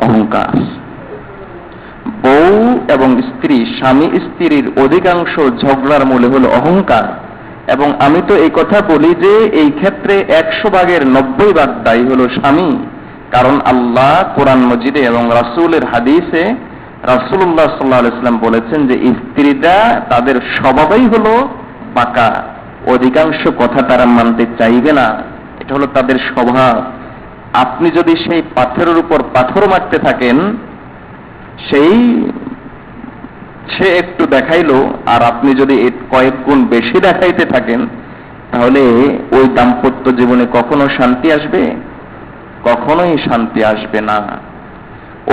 অহংকার। বউ এবং স্ত্রী, স্বামী স্ত্রীর অধিকাংশ ঝগড়ার মূলে হলো অহংকার। এবং আমি তো এই কথা বলি যে এই ক্ষেত্রে 100 ভাগের 90 ভাগ দায়ী হলো স্বামী। কারণ আল্লাহ কোরআন মজিদে এবং রাসূলের হাদিসে রাসূলুল্লাহ সাল্লাল্লাহু আলাইহি ওয়াসাল্লাম বলেছেন যে স্ত্রীরা তাদের স্বভাবই হলো বাঁকা, অধিকাংশ কথা তারা মানতে চাইবে না, এটা হলো তাদের স্বভাব। আপনি যদি সেই পাথরের উপর পাথর মারতে থাকেন, সে একটু দেখাইলো, আর আপনি যদি কয়েক গুণ বেশি দেখাইতে থাকেন, তাহলে ওই দাম্পত্য জীবনে কখনো শান্তি আসবে? কখনোই শান্তি আসবে না।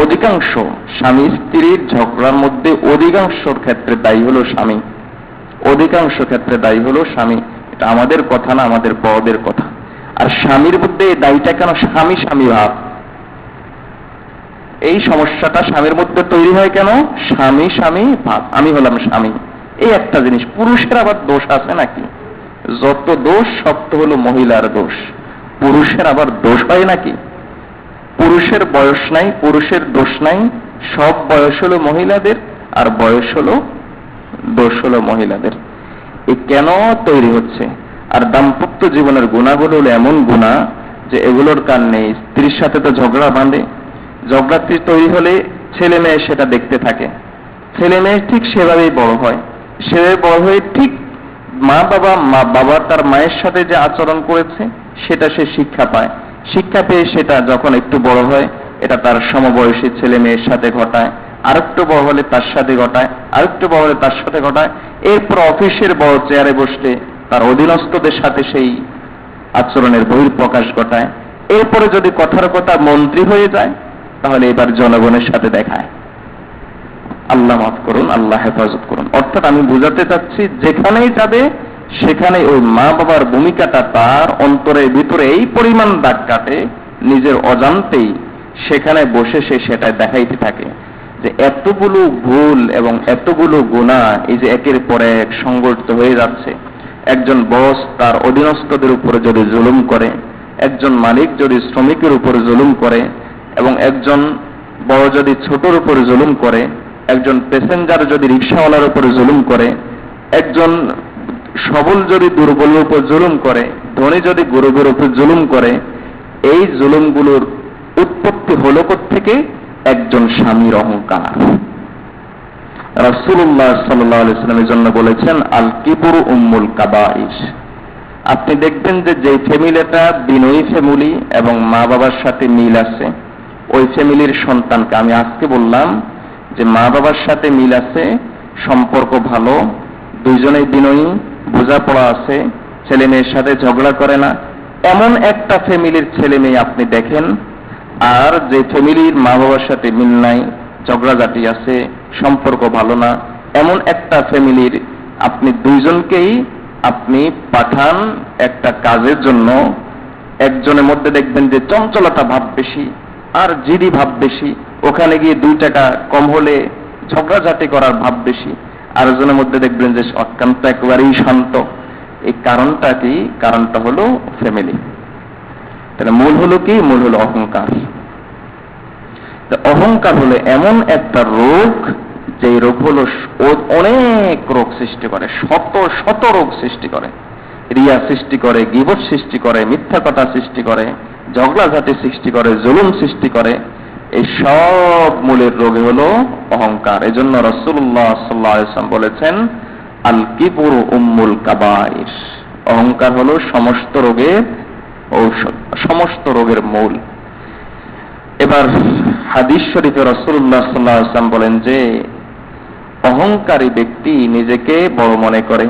অধিকাংশ স্বামী স্ত্রীর ঝগড়ার মধ্যে অধিকাংশের ক্ষেত্রে দায়ী হলো স্বামী, অধিকাংশ ক্ষেত্রে দায়ী হলো স্বামী। এটা আমাদের কথা না, আমাদের বড়দের কথা। আর স্বামীর মধ্যে এই দায়ীটা কেন? স্বামী স্বামী ভাব। এই সমস্যাটা স্বামীর মধ্যে তৈরি হয় কেন? স্বামী স্বামী ভাব, আমি হলাম স্বামী, এই একটা জিনিস। পুরুষের আবার দোষ আছে নাকি? যত দোষ সব তো হলো মহিলার দোষ, পুরুষের আবার দোষ হয় নাকি? পুরুষের বয়স নাই, পুরুষের দোষ নাই, সব বয়স হলো মহিলাদের, আর বয়স হলো দোষ হলো মহিলাদের। এ কেন তৈরি হচ্ছে? আর দাম্পত্য জীবনের গুণাগুলো হলো এমন গুণা যে এগুলোর কারণে স্ত্রীর সাথে তো ঝগড়া বাঁধে। ঝগড়াটি তৈরি হলে ছেলে মেয়ে সেটা দেখতে থাকে, ছেলে মেয়ে ঠিক সেভাবেই বড় হয়, সেভাবে বড় হয়ে ঠিক বাবা তার মায়ের সাথে যে আচরণ করেছে সেটা সে শিক্ষা পায়। শিক্ষা পেয়ে সেটা যখন একটু বড় হয়, এটা তার সমবয়সী ছেলে মেয়ের সাথে ঘটায়, আরেকটু বড় হলে তার সাথে ঘটায়, আরেকটু বড় হলে তার সাথে ঘটায়। এরপর অফিসের বড় চেয়ারে বসলে তার অধীনস্থদের সাথে সেই আচরণের বহিঃপ্রকাশ ঘটায়। এরপরে যদি কথার কথা মন্ত্রী হয়ে যায়, তাহলে এবার জনগণের সাথে দেখায়। আল্লাহ মাফ করুন, আল্লাহ হেফাজত করুন। অর্থাৎ আমি বুঝাতে চাচ্ছি, যেখানেই যাবে সেখানে ওই মা বাবার ভূমিকাটা তার অন্তরের ভিতরে এই পরিমাণ দাগ কাটে, নিজের অজান্তেই সেখানে বসে সে সেটা দেখাইতে থাকে যে এতগুলো ভুল এবং এতগুলো গুনাহ এই যে একের পর এক সংগঠিত হয়ে যাচ্ছে। একজন বস তার অধীনস্থদের উপরে যদি জুলুম করে, একজন মালিক যদি শ্রমিকের উপরে জুলুম করে, এবং একজন বড় যদি ছোটর উপরে জুলুম করে, একজন প্যাসেঞ্জার যদি রিকশাওয়ালার উপরে জুলুম করে, একজন সবল যদি দুর্বলের উপর জুলুম করে, ধনী যদি গরিবের উপর জুলুম করে, এই জুলুমগুলোর উৎপত্তি হলো থেকে একজন স্বামীর অহংকার। রাসূলুল্লাহ সাল্লাল্লাহু আলাইহি ওয়াসাল্লাম এর জন্য বলেছেন, আল কিবরু উম্মুল কাবাইর। আপনি দেখবেন যে যেই ফ্যামিলিটা বিনয়ী ফ্যামিলি এবং মা বাবার সাথে মিল আছে, ওই ফ্যামিলির সন্তানকে, আমি আজকে বললাম যে মা বাবার সাথে মিল আছে, সম্পর্ক ভালো, দুইজনেই বিনয়ী, বোঝাপড়া আছে, ছেলে মেয়ের সাথে ঝগড়া করে না, এমন একটা ফ্যামিলির ছেলে মেয়ে আপনি দেখেন। আর যে ফ্যামিলির মা বাবার সাথে মিল নাই, ঝগড়াঝাটি আছে, সম্পর্ক ভালো না, এমন একটা ফ্যামিলির আপনি দুইজনকেই আপনি পাঠান একটা কাজের জন্য, একজনের মধ্যে দেখবেন যে চঞ্চলতা ভাব বেশি আর জিদি ভাব বেশি, ওখানে গিয়ে 2 টাকা কম হলে ঝগড়াঝাটি করার ভাব বেশি। আরেকজনের মধ্যে দেখবেন যে অত্যন্ত একেবারেই শান্ত। এই কারণটা কি? কারণটা হলো ফ্যামিলি। তাহলে মূল হলো কি? মূল হলো অহংকার। অহংকার হলো এমন একটা রোগ, যে রোগ হলো অনেক রোগ সৃষ্টি করে, শত শত রোগ সৃষ্টি করে। রিয়া সৃষ্টি করে, গীবত সৃষ্টি করে, মিথ্যা কথা সৃষ্টি করে, ঝগড়াঝাটি সৃষ্টি করে, জুলুম সৃষ্টি করে। এই সব মূলের রোগে হলো অহংকার। এজন্য রাসূলুল্লাহ সাল্লাল্লাহু আলাইহি ওয়াসাল্লাম বলেছেন, আল কিবরু উম্মুল কাবাইর। অহংকার হলো সমস্ত রোগের ঔষধ, সমস্ত রোগের মূল। এবার হাদিস শরীফে রাসূলুল্লাহ সাল্লাল্লাহু আলাইহি ওয়াসাল্লাম বলেন যে অহংকারী ব্যক্তি নিজেকে বড় মনে করে,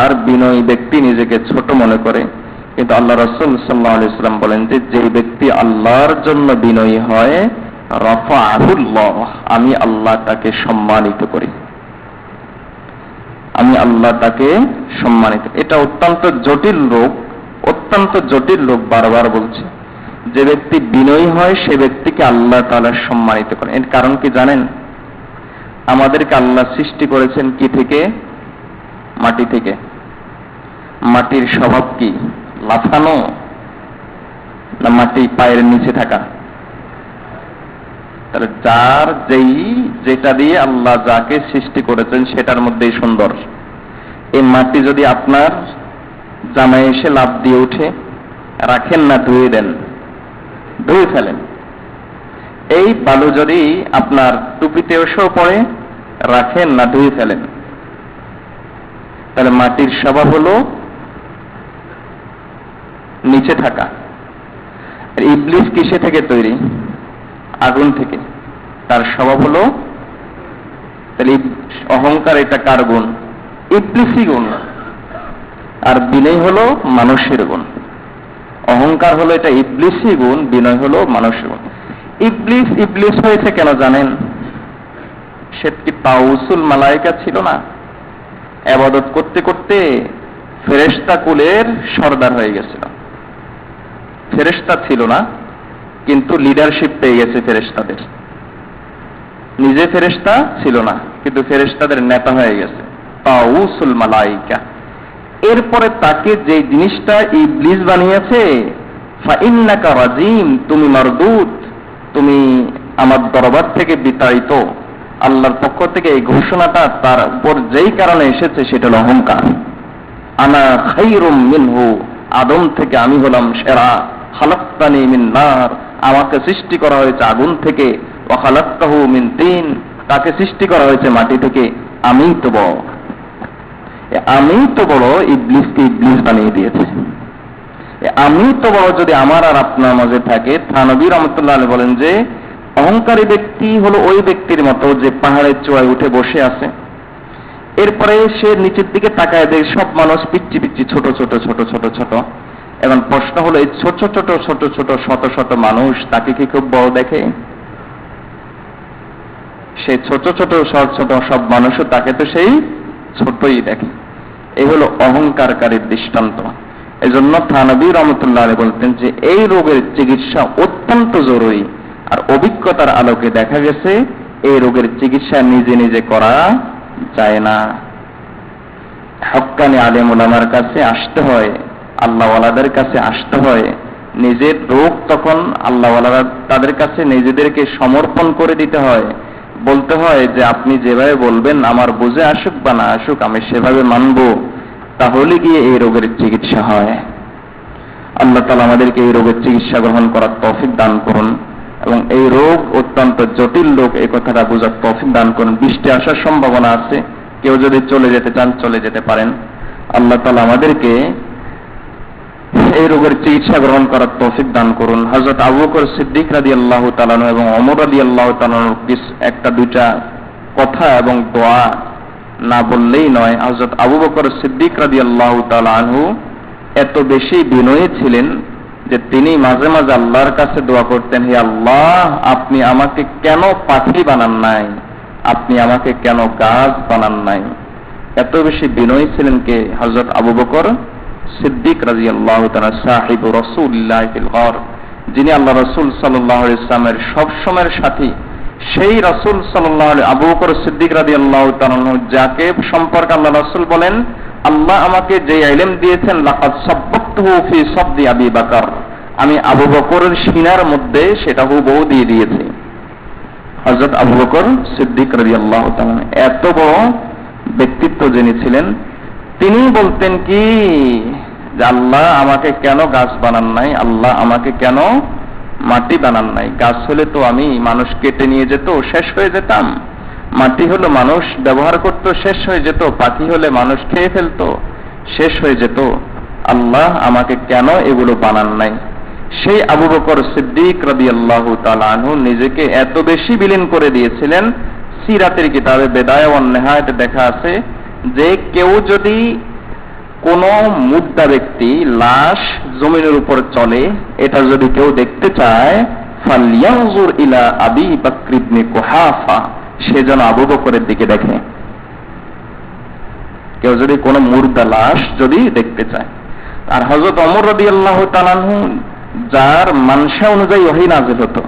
আর বিনয়ী ব্যক্তি নিজেকে ছোট মনে করে। কিন্তু আল্লাহ রাসূল সাল্লাল্লাহু আলাইহি ওয়াসাল্লাম বলেন যে ব্যক্তি আল্লাহর জন্য বিনয়ী হয়, রাফাআহুল্লাহ, আমি আল্লাহ তাকে সম্মানিত করি, আমি আল্লাহ তাকে সম্মানিত। এটা অত্যন্ত জটিল রোগ, অত্যন্ত জটিল রোগ। বারবার বলছে, যে ব্যক্তি বিনয়ী হয় সে ব্যক্তিকে আল্লাহ তাআলা সম্মানিত করেন। এর কারণ কি জানেন? আমাদেরকে আল্লাহ সৃষ্টি করেছেন কি থেকে? মাটি থেকে। মাটির স্বভাব কি? লাফানো। না মাটি পায়ের নিচে থাকা? তাহলে যার যেটা দিয়ে আল্লাহ যাকে সৃষ্টি করেছেন সেটার মধ্যেই সুন্দর। এই মাটি যদি আপনার জামায় এসে লাফ দিয়ে উঠে, রাখেন না, ধুয়ে দেন, ধুয়ে ফেলেন। এই বালু যদি আপনার টুপিতে এসেও পড়ে, রাখেন না, ধুয়ে ফেলেন। তাহলে মাটির স্বভাব হলো নিচে থাকা। ইবলিস কিসে থেকে তৈরি? আগুন থেকে। তার স্বভাব হলো, তাহলে অহংকার এটা কার গুণ? ইবলিসই গুণ। আর বিনয় হলো মানুষের গুণ। অহংকার হলো এটা ইবলিসই গুণ, বিনয় হলো মানুষের গুণ। ইবলিস হয়েছে কেন জানেন? সে কি তাউসুল মালায়েকা ছিল না? ইবাদত করতে করতে ফেরেশতা কুলের সর্দার হয়ে গেছিল। ফেরেশতা ছিল না, কিন্তু লিডারশিপ পেয়ে গেছে ফেরেশতাদের। নিজে ফেরেশতা ছিল না, কিন্তু ফেরেশতাদের নেতা হয়ে গেছে, তাউসুল মালায়েকা। এরপরে তাকে যে জিনিসটা ইবলিস বানিয়েছে, ফাইন্নাকা রাজিম, তুমি মারদুদ, তুমি আমার দরবার থেকে বিতাড়িত। আল্লাহর পক্ষ থেকে এই ঘোষণাটা তার উপর যেই কারণে এসেছে সেটা হলো অহংকার। আনা খায়রুম মিনহু, আদম থেকে আমি হলাম সেরা। খালাকতানি মিন নার, আমাকে সৃষ্টি করা হয়েছে আগুন থেকে। ওয়া খালাকতাহু মিন তিন, তাকে সৃষ্টি করা হয়েছে মাটি থেকে। আমিই তো বড়, আমি তো বড়। ইবলিসকে ইবলিস বানিয়ে দিয়েছে। আমি তো বড় যদি আমার আর আপনার মাঝে থাকে। থানবী রহমতুল্লাহ আলাইহি বলেন যে অহংকারী ব্যক্তি হলো ওই ব্যক্তির মতো যে পাহাড়ের চূড়ায় উঠে বসে আছে, এরপরে সে নিচের দিকে তাকায় দেখে সব মানুষ পিচ্ছি পিচ্ছি, ছোট ছোট ছোট ছোট ছোট। এখন প্রশ্ন হলো, এই ছোট ছোট ছোট ছোট শত শত মানুষ তাকে কি খুব বড় দেখে? সে ছোট ছোট ছোট ছোট সব মানুষও তাকে তো সেই ছোটই দেখে। এই হলো অহংকারকারীর দৃষ্টান্ত। এই জন্য থানবী রহমতুল্লাহ আলাইহি বলতেন যে এই রোগের চিকিৎসা অত্যন্ত জরুরি। আর অভিজ্ঞতার আলোকে দেখা গেছে এই রোগের চিকিৎসা নিজে নিজে করা যায় না। হক্কানি আলেম ওলামার কাছে আসতে হয়, আল্লাহওয়ালাদের কাছে আসতে হয়। নিজের রোগ তখন আল্লাহওয়ালারা তাদের কাছে নিজেদেরকে সমর্পণ করে দিতে হয়। বলতে হয় যে আপনি যেভাবে বলবেন, আমার বুঝে আসুক বা না আসুক, আমি সেভাবে মানব, তাহলে গিয়ে এই রোগের চিকিৎসা হয়। আল্লাহ তাআলা আমাদেরকে এই রোগের চিকিৎসা গ্রহণ করার তৌফিক দান করুন, এবং এই রোগ অত্যন্ত জটিল রোগ, এই কথাটা বোঝার তৌফিক দান করুন। বৃষ্টি আসার সম্ভাবনা আছে, কেউ যদি চলে যেতে চান চলে যেতে পারেন। আল্লাহ তাআলা আমাদেরকে এই রোগের চিকিৎসা গ্রহণ করার তৌফিক দান করুন। হযরত আবু বকর সিদ্দিক রাদিয়াল্লাহু তাআলা এবং ওমর রাদিয়াল্লাহু তাআলা একটা দুইটা কথা এবং দোয়া না বললেই নয়। হযরত আবু বকর সিদ্দিক রাদিয়াল্লাহু তাআলা আনহু এত বেশি বিনয়ী ছিলেন যে তিনি মাঝে মাঝে আল্লাহর কাছে দোয়া করতেন, হে আল্লাহ, আপনি আমাকে কেন পাখি বানান নাই? আপনি আমাকে কেন গাছ বানান নাই? এত বেশি বিনয়ী ছিলেন কে? হযরত আবু বকর সিদ্দিক রাদিয়াল্লাহু তাআলা, সাহিবু রাসূলিল্লাহ ফিল গার, যিনি আল্লাহ রাসূল সাল্লাল্লাহু আলাইহি ওয়াসাল্লামের সব সময়ের সাথী। সেই রাসূল সাল্লাল্লাহু আলাইহি আবু বকর সিদ্দিক রাদিয়াল্লাহু তাআলা যাকে সম্পর্কে আল্লাহ রাসূল বলেন, আল্লাহ আমাকে যে ইলম দিয়েছেন, লাকাদ সাব্বাতুহু ফি সাবদি আবি বকর, আমি আবু বকরের সিনার মধ্যে সেটা হুবহু দিয়ে দিয়েছি। হযরত আবু বকর সিদ্দিক রাদিয়াল্লাহু তাআলা এত বড় ব্যক্তিত্ব যিনি ছিলেন, তিনি বলতেন কি যে আল্লাহ আমাকে কেন গাছ বানান নাই? আল্লাহ আমাকে কেন মাটি বানান নাই? গাছ হলে তো আমি মানুষ কেটে নিয়ে যেত, শেষ হয়ে যেতাম। মাটি হলো মানুষ ব্যবহার করত, শেষ হয়ে যেত। পাখি হলে মানুষ খেয়ে ফেলতো, শেষ হয়ে যেত। আল্লাহ আমাকে কেন এগুলো বানান নাই? সেই আবু বকর সিদ্দিক রাদিয়াল্লাহু তাআলা আনহু নিজেকে এত বেশি বিলীন করে দিয়েছিলেন। সিরাতের কিতাবে বেদায়া ওয়ান নেহায়াতে দেখা আছে যে কেউ যদি কোন মুর্দা ব্যক্তি লাশ জমিনের উপর চলে, এটা যদি কেউ দেখতে চায়, ফালইয়ানজুর ইলা আবি বকর ইবনে কুহাফা, সে যেন আবু বকরের দিকে দেখে। কেউ যদি কোন মুর্দা লাশ যদি দেখতে চায়। আর হযরত ওমর রাদিয়াল্লাহু তাআলা আনহু, যার মানসা অনুযায়ী ওহী নাযিল হতো,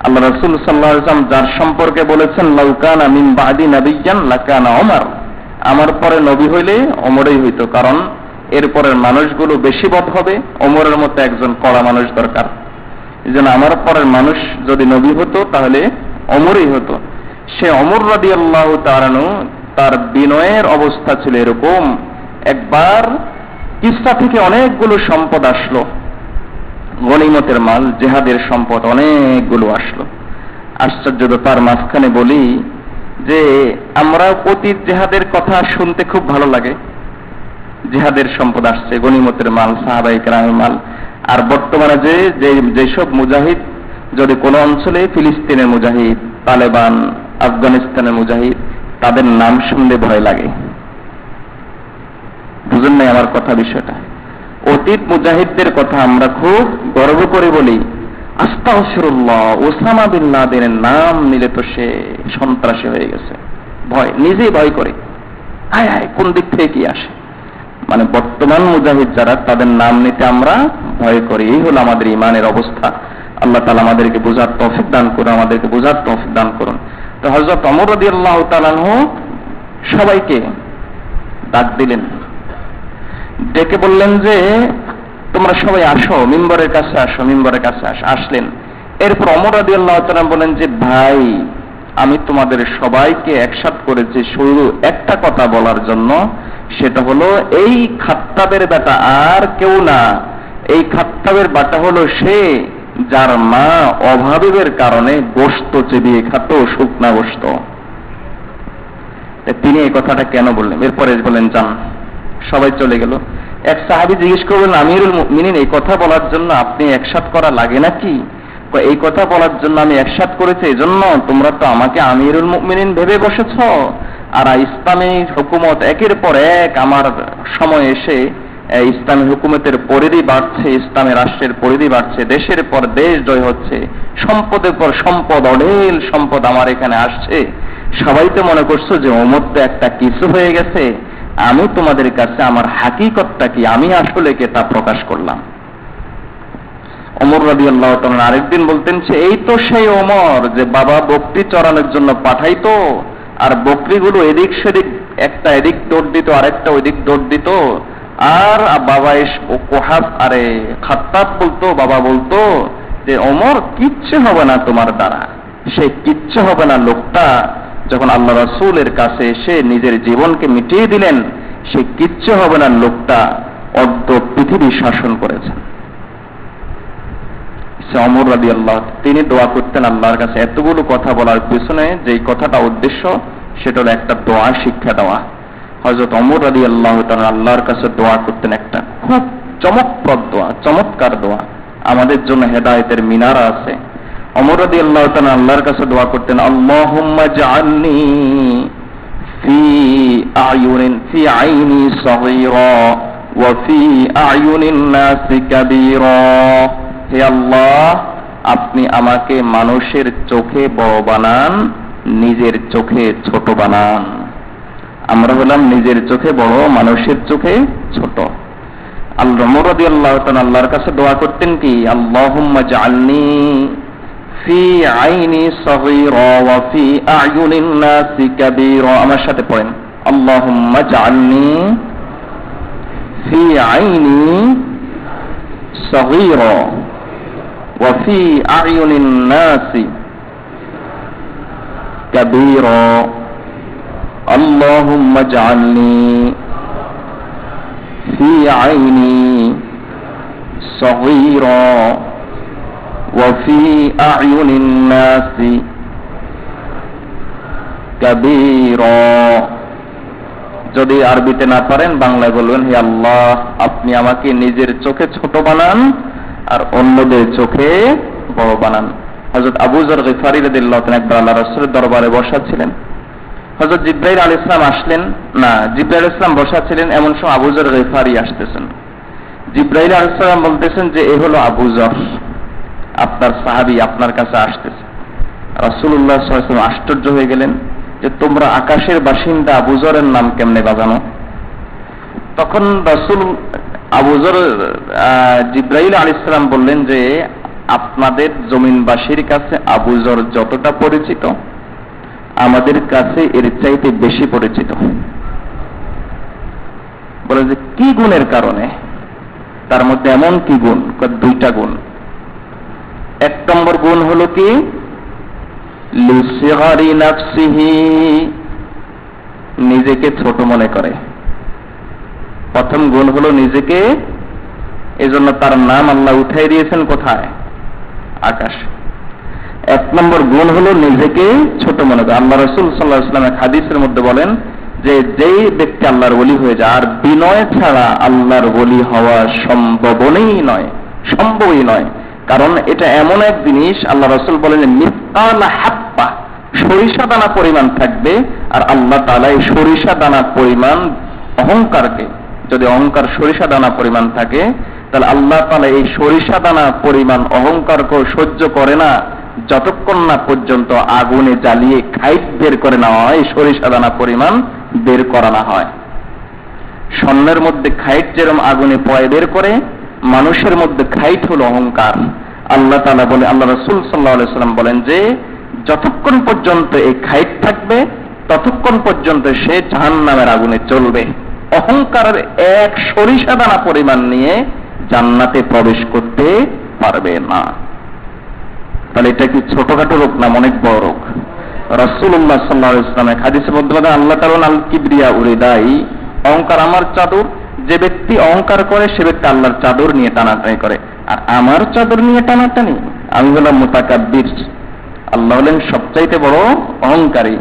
আল্লাহ রাসূল সাল্লাল্লাহু আলাইহি ওয়াসাল্লাম যার সম্পর্কে বলেছেন, লাউ কানা মিন বাদি নাবিয়্যান লাকানা ওমর, আমার পরে নবী হইলে ওমরই হইতো। কারণ এরপরের মানুষগুলো বেশি বদ হবে, ওমরের মতো একজন কড়া মানুষ দরকার। এই জন্য আমার পরের মানুষ যদি নবী হতো তাহলে ওমরই হতো। সে ওমর রাদিয়াল্লাহু তাআলা আনহু, তার বিনয়ের অবস্থা ছিল এরকম, একবার কিসরা থেকে অনেকগুলো সম্পদ আসলো, গনিমতের মাল, জিহাদের সম্পদ অনেকগুলো আসলো। আশ্চর্য ব্যাপার, মাঝখানে বলি যে আমরা অতীত জিহাদের কথা শুনতে খুব ভালো লাগে, জিহাদের সম্পদ আসছে, গনিমতের মাল, সাহাবায়ে কেরামের মাল। আর বর্তমানে যেসব মুজাহিদ, যদি কোনো অঞ্চলে ফিলিস্তিনের মুজাহিদ, তালেবান, আফগানিস্তানের মুজাহিদ, তাদের নাম শুনলে ভয় লাগে। বুঝেন নাই আমার কথা? বিষয়টা অতীত মুজাহিদদের কথা আমরা খুব গর্ব করে বলি, আস্তাগফিরুল্লাহ, ওসামা বিন লাদেনের নাম নিলে তো সে সন্ত্রাসী হয়ে গেছে, ভয়, নিজেই ভয় করে, হায় হায় কোন দিক থেকে কি আসে। মানে বর্তমান মুজাহিদ যারা, তাদের নাম নিতে আমরা ভয় করি। এই হলো আমাদের ইমানের অবস্থা। আল্লাহ তাআলা আমাদেরকে বোঝার তৌফিক দান করুন, আমাদেরকে বোঝার তৌফিক দান করুন। তো হযরত ওমর রাদিয়াল্লাহু তাআলা আনহু সবাইকে ডাক দিলেন, ডেকে বললেন যে তোমরা সবাই আসো, মিম্বরের কাছে আসো, মিম্বরের কাছে আসলেন। এরপর ওমর রাদিয়াল্লাহু তাআলা বলেন যে ভাই, আমি তোমাদের সবাইকে একসাথ করেছি শুধু একটা কথা বলার জন্য, সেটা হলো এই খাত্তাবের বেটা আর কেউ না, এই খাত্তাবের বেটা হলো সে যার মা অভাবের কারণে গোশত চিবিয়ে খেত, শুকনা গোশত। তিনি এই কথাটা কেন বললেন? এরপরে বলেন যান। সবাই চলে গেল। এক সাহাবী জিজ্ঞেস করলেন, আমিরুল মুমিনিন, এই কথা বলার জন্য আপনি একসাথ করা লাগে নাকি? এই কথা বলার জন্য আমি একসাথ করেছি, এজন্য তোমরা তো আমাকে আমিরুল মুমিনিন ভেবে বসেছ। আর ইসলামী হুকুমত একের পর এক আমার সময় এসে ইসলামী হুকুমতের পরিধি বাড়ছে, ইসলামী রাষ্ট্রের পরিধি বাড়ছে, দেশের পর দেশ জয় হচ্ছে, সম্পদের পর সম্পদ, অঢেল সম্পদ আমার এখানে আসছে। সবাই তো মনে করছো যে ওমর তো একটা কিছু হয়ে গেছে, আমি তোমাদের কাছে আমার হাকিকতটা কি, আমি আসলে কে, তা প্রকাশ করলাম। ওমর রাদিয়াল্লাহু তাআলা আরেকদিন বলতেন যে এই তো সেই ওমর যে বাবা বকরি চড়ানোর জন্য পাঠাইতো, আর বকরিগুলো এদিক সেদিক, একটা এদিক দৌড় দিত, আরেকটা ওইদিক দৌড় দিত, আর বাবা আরে খাত্তাব বলতো, বাবা বলতো যে ওমর কিচ্ছু হবে না তোমার দ্বারা। সেই কিচ্ছু হবে না লোকটা যখন আল্লাহ রাসূলের কাছে এসে নিজের জীবনকে মিটিয়ে দিলেন, সেই কিচ্ছু হবে না লোকটা অর্ধ পৃথিবী শাসন করেছেন। ওমর রাদিয়াল্লাহু, তিনি দোয়া করতেন আল্লাহর কাছে। এতগুলো কথা বলার পিছনে যেই কথাটা উদ্দেশ্য, সেটা হলো একটা দোয়া শিক্ষা দেওয়া। হযরত ওমর রাদিয়াল্লাহু তাআলা আল্লাহর কাছে দোয়া করতেন, একটা খুব চমকপ্রদ দোয়া, চমৎকার দোয়া, আমাদের জন্য হেদায়েতের মিনার আছে। ওমর রাদিয়াল্লাহু তাআলা আল্লাহর কাছে দোয়া করতেন, আল্লাহুম্মা জাআলনি ফি আইনি সগীরা ওয়া ফি আয়ুনিন নাসি কাবীরা। হে আল্লাহ, আপনি আমাকে মানুষের চোখে বড় বানান, নিজের চোখে ছোট বানান। আমরা হলাম নিজের চোখে বড়, মানুষের চোখে ছোট। ওমর রাদিয়াল্লাহু তাআলা আল্লাহর কাছে দোয়া করতেন কি, আল্লাহুম্মা জাআলনি ফি আইনি সগীরা ওয়া ফি আয়ুনিন নাসি কাবীরা। আমার সাথে পড়েন, আল্লাহুম্মা জাআলনি ফি আইনি সগীরা ওয়া ফি আয়ুনিন নাসি কাবীরা। আল্লাহুম্মা জাআলনি ফি আইনি সগীরা ওয়া ফি আয়ুনিন নাসি কাবীরা। যদি আরবিতে না পারেন বাংলায় বলবেন, হে আল্লাহ, আপনি আমাকে নিজের চোখে ছোট বানান আর অন্যদের চোখে বড় বানান। হযরত আবু যর গিফারী রাদিয়াল্লাহু তাআলা একবার আল্লাহর রাসূলের দরবারে বসা ছিলেন। হযরত জিবরাইল আলাইহিস সালাম আসলেন না, জিবরাইল আলাইহিস সালাম বসা ছিলেন, এমন সময় আবু যর গিফারী আসতেছেন। জিবরাইল আলাইহিস সালাম বলতেছেন যে এ হলো আবু যর, আপনার সাহাবী আপনার কাছে আসতেছে। রাসূলুল্লাহ সাল্লাল্লাহু আলাইহি ওয়াসাল্লাম আশ্চর্য হয়ে গেলেন যে তোমরা আকাশের বাসিন্দা আবু যরের নাম কেমনে বাজানো? তখন রাসূল আবু যর জিবরাইল আলাইহিস সালাম বললেন যে আপনাদের জমিনবাসীর কাছে আবু যর যতটা পরিচিত, আমাদের কাছে এর চাইতে বেশি পরিচিত। বলে যে কি গুণের কারণে? তার মধ্যে এমন কি গুণ? দুইটা গুণ। এক নম্বর গুণ হলো কি, লিসিগারি নাফসিহি, নিজেকে ছোট মনে করে। প্রথম গুণ হলো নিজেকে, এজন্য তার নাম আল্লাহ উঠাই দিয়েছেন কোথায়? আকাশ। এক নম্বর গুণ হলো নিজেকে ছোট মনে করে। আল্লাহ রাসূল সাল্লাল্লাহু আলাইহি ওয়াসাল্লাম হাদিসের মধ্যে বলেন যে যেই ব্যক্তি আল্লাহর ওলি হয়ে যায়, আর বিনয় ছাড়া আল্লাহর ওলি হওয়া সম্ভবই নয়। কারণ এটা এমন এক জিনিস, আল্লাহ রাসূল বলেন মিসকাল হাব্বা, সরিষা দানা পরিমাণ থাকবে, আর আল্লাহ তাআলা এই সরিষা দানা পরিমাণ অহংকারকে, যদি অহংকার সরিষা দানা পরিমাণ থাকে, তাহলে আল্লাহ তাআলা এই সরিষা দানা পরিমাণ অহংকারকে সহ্য করে না যতক্ষণ না পর্যন্ত আগুনে জ্বালিয়ে খাইট বের করে নেওয়া হয়, সরিষা দানা পরিমাণ বের করা না হয়। স্বর্ণের মধ্যে খাইট যেরকম আগুনে পয় বের করে, মানুষের মধ্যে খাইট হলো অহংকার। আল্লাহ তাআলা বলে, আল্লাহ রাসূল সাল্লাল্লাহু আলাইহি ওয়াসাল্লাম বলেন যে যতক্ষণ পর্যন্ত এই খাইট থাকবে ততক্ষণ পর্যন্ত সে জাহান্নামের আগুনে জ্বলবে। অহংকারের এক সরিষা দানা পরিমাণ নিয়ে জান্নাতে প্রবেশ করতে পারবে না। তাহলে এটা কি ছোটখাটো রোগ না, অনেক বড় রোগ? রাসূলুল্লাহ সাল্লাল্লাহু আলাইহি ওয়াসাল্লাম হাদিসের মধ্যে বলেন, আল্লাহ তাআলা আল কিবরিয়া উরিদাই, অহংকার আমার চাদর। যে ব্যক্তি অহংকার করে সে ব্যক্তি আল্লাহর চাদর নিয়ে টানাটানি করে। আর আমার চাদর নিয়ে টানাটানি, আমি হলাম মুতাকাব্বির, আল্লাহ হলেন সবচাইতে বড় অহংকারী,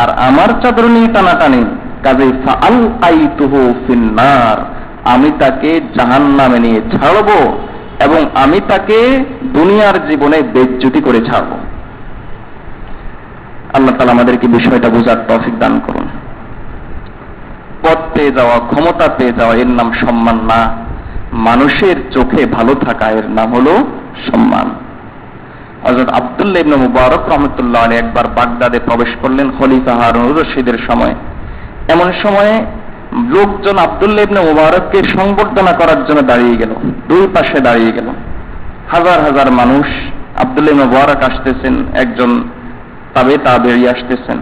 আর আমার চাদর নিয়ে টানাটানি, কাজেই ফাআলকাইতুহু ফিন্নার, আমি তাকে জাহান্নামে নিয়ে ছাড়বো এবং আমি তাকে দুনিয়ার জীবনে বেজ্জতি করে ছাড়বো। আল্লাহ তাআলা আমাদেরকে বিষয়টা বোঝার তৌফিক দান করুন। পদ পেয়ে যাওয়া, ক্ষমতা পেয়ে যাওয়া এর নাম সম্মান না। মানুষের চোখে ভালো থাকা এর নাম হলো সম্মান। হযরত আব্দুল্লাহ ইবনে মুবারক রাহমাতুল্লাহ আলাইহি একবার বাগদাদে প্রবেশ করলেন খলিফা হারুনুর রশিদের সময়। এমন সময়ে লোকজন আব্দুল্লাহ ইবনে মুবারককে সংবর্ধনা করার জন্য দাঁড়িয়ে গেল, দুই পাশে দাঁড়িয়ে গেল। হাজার হাজার মানুষ, আব্দুল্লাহ ইবনে মুবারক আসতেছেন, একজন তাবেঈ আসতেছেন,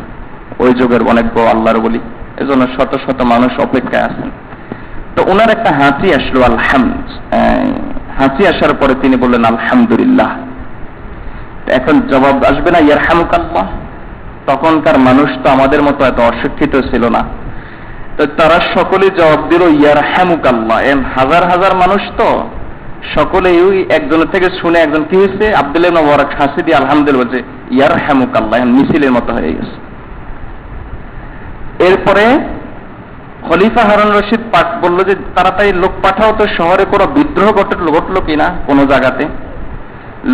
ওই যুগের অনেক বড় আল্লাহর ওলি, এজন্য শত শত মানুষ অপেক্ষায় আছেন। তো ওনার একটা হাসি আসলো, হাসি আসার পরে তিনি বললেন আলহামদুলিল্লাহ। এখন জবাব আসবে না ইয়ারহামুকাল্লাহ? তখনকার মানুষ তো আমাদের মতো এত অশিক্ষিত ছিল না, তো তারা সকলেই জবাব দিল ইয়ারহামুকাল্লাহ। হাজার হাজার মানুষ তো সকলেই একজনের থেকে শুনে একজন কি হয়েছে, আব্দুল্লাহ ইবনে মুবারক হাসি দিয়ে আলহামদুলিল্লাহ বলছে ইয়ারহামুকাল্লাহ, মিছিলের মতো হয়ে গেছে। এরপরে খলিফা হারুন রশিদ বলল যে তাড়াতাড়ি লোক পাঠাও তো, শহরে কোনো বিদ্রোহ ঘটলো কিনা কোনো জায়গাতে।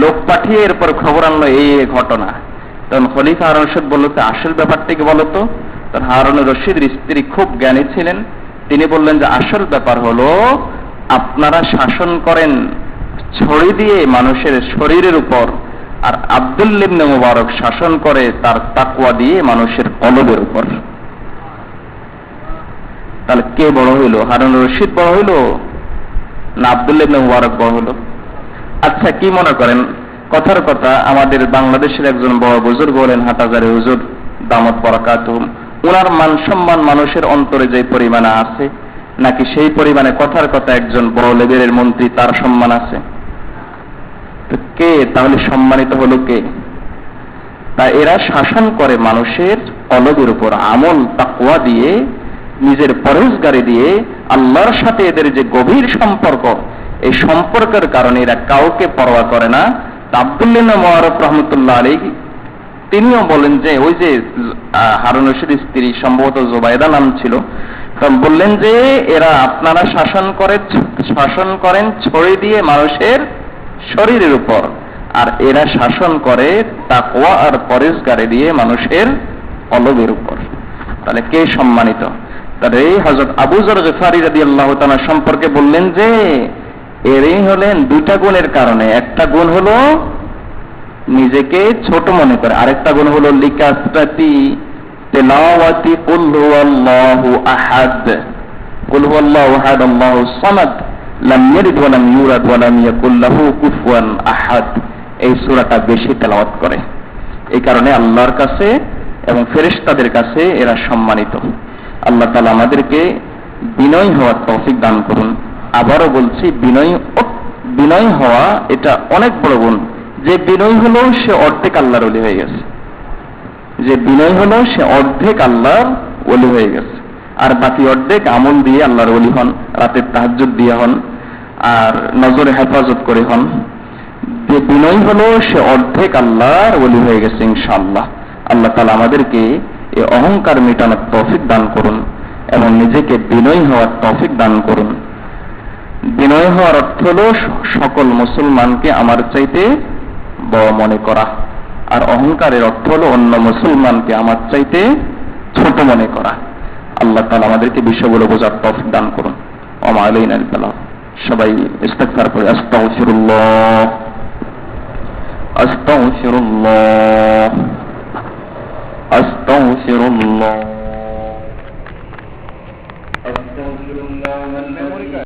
লোক পাঠিয়ে এরপর খবর আনলো এই ঘটনা। তখন খলিফা হারুন রশিদ বলল যে আসল ব্যাপারটা কি বলতো? তখন হারুন রশিদের স্ত্রী খুব জ্ঞানী ছিলেন, তিনি বললেন যে আসল ব্যাপার হলো আপনারা শাসন করেন ছড়ি দিয়ে মানুষের শরীরের উপর, আর আব্দুল্লাহ ইবনে মুবারক শাসন করে তার তাকওয়া দিয়ে মানুষের কলবের উপর। তাহলে কে বড় হইল? হারুন রশিদ বড় হইল না আব্দুল্লাহ ইবনে মুবারক বড় হইল? আচ্ছা, কি মনে করেন? কথার কথা, আমাদের বাংলাদেশের একজন বড় বুজুর্গ বলেন হাটাজারি হুজুর দামত বরাকাতুহুম, ওনার মান সম্মান মানুষের অন্তরে যে পরিমাণে আছে, নাকি সেই পরিমাণে কথার কথা একজন বড় লেভেলের মন্ত্রী তার সম্মান আছে? তো কে তাহলে সম্মানিত হলো কে? তা এরা শাসন করে মানুষের কলবের উপর, আমল তাকওয়া দিয়ে, নিজের পরহেজগারি দিয়ে। আল্লাহর সাথে এদের যে গভীর সম্পর্ক, এই সম্পর্কের কারণে এরা কাউকে পরোয়া করে না। আব্দুল্লাহ ইবনে মুবারক রাহমাতুল্লাহ আলাইহি তিনিও বলেন যে ওই যে হারুন রশিদের স্ত্রী সম্ভবত জুবাইদা নাম ছিল, বললেন যে এরা আপনারা শাসন করেন ছড়ি দিয়ে মানুষের শরীরের উপর, আর এরা শাসন করে তাকওয়া আর পরহেজগারি দিয়ে মানুষের কলবের উপর। তাহলে কে সম্মানিত? তাহলে হযরত আবু যর গিফারী রাদিয়াল্লাহু তাআলা সম্পর্কে বললেন যে এরই হলেন দুইটা গুণের কারণে। একটা গুণ হলো নিজেকে ছোট মনে করে, আরেকটা গুণ হলো লিকাসরাতি তিলাওয়াতি কুল হুয়াল্লাহু আহাদ, কুল হুয়াল্লাহু আহাদ আল্লাহুস সামাদ লাম ইয়ালিদ ওয়া লাম ইউলাদ ওয়া লাম ইয়াকুল লাহু কুফুয়ান আহাদ। এই সূরাটা বেশি তেলাওয়াত করে, এই কারণে আল্লাহর কাছে এবং ফেরেশতাদের কাছে এরা সম্মানিত। আল্লাহ তাআলা আমাদেরকে বিনয় হওয়ার তৌফিক দান করুন। আবারও বলছি, বিনয় হওয়া এটা অনেক বড় গুণ। যে বিনয় হলো সে অর্ধেক আল্লাহর ওলি হয়ে গেছে, যে বিনয় হলো সে অর্ধেক আল্লাহর ওলি হয়ে গেছে, আর বাকি অর্ধেক আমল দিয়ে আল্লাহর ওলি হন, রাতের তাহাজ্জুদ দিয়ে হন, আর নজরে হেফাজত করে হন। যে বিনয় হলো সে অর্ধেক আল্লাহর ওলি হয়ে গেছে ইনশাআল্লাহ। আল্লাহ তাআলা আমাদেরকে এই অহংকার মেটানোর তৌফিক দান করুন এবং নিজেকে বিনয়ী হওয়ার তৌফিক দান করুন। বিনয় হওয়ার অর্থ হলো সকল মুসলমানকে আমার চাইতে বড় মনে করা, আর অহংকারের অর্থ হলো অন্য মুসলমানকে আমার চাইতে ছোট মনে করা। আল্লাহ তাআলা আমাদেরকে বিষয়গুলো বোঝার তৌফিক দান করুন। ওয়া মা আলাইনা ইল্লা আল-বালাগ। সবাই ইস্তিগফার করে আস্তাগফিরুল্লাহ, আস্তাগফিরুল্লাহ, আস্তাগফিরুল্লাহ, আস্তাগফিরুল্লাহ।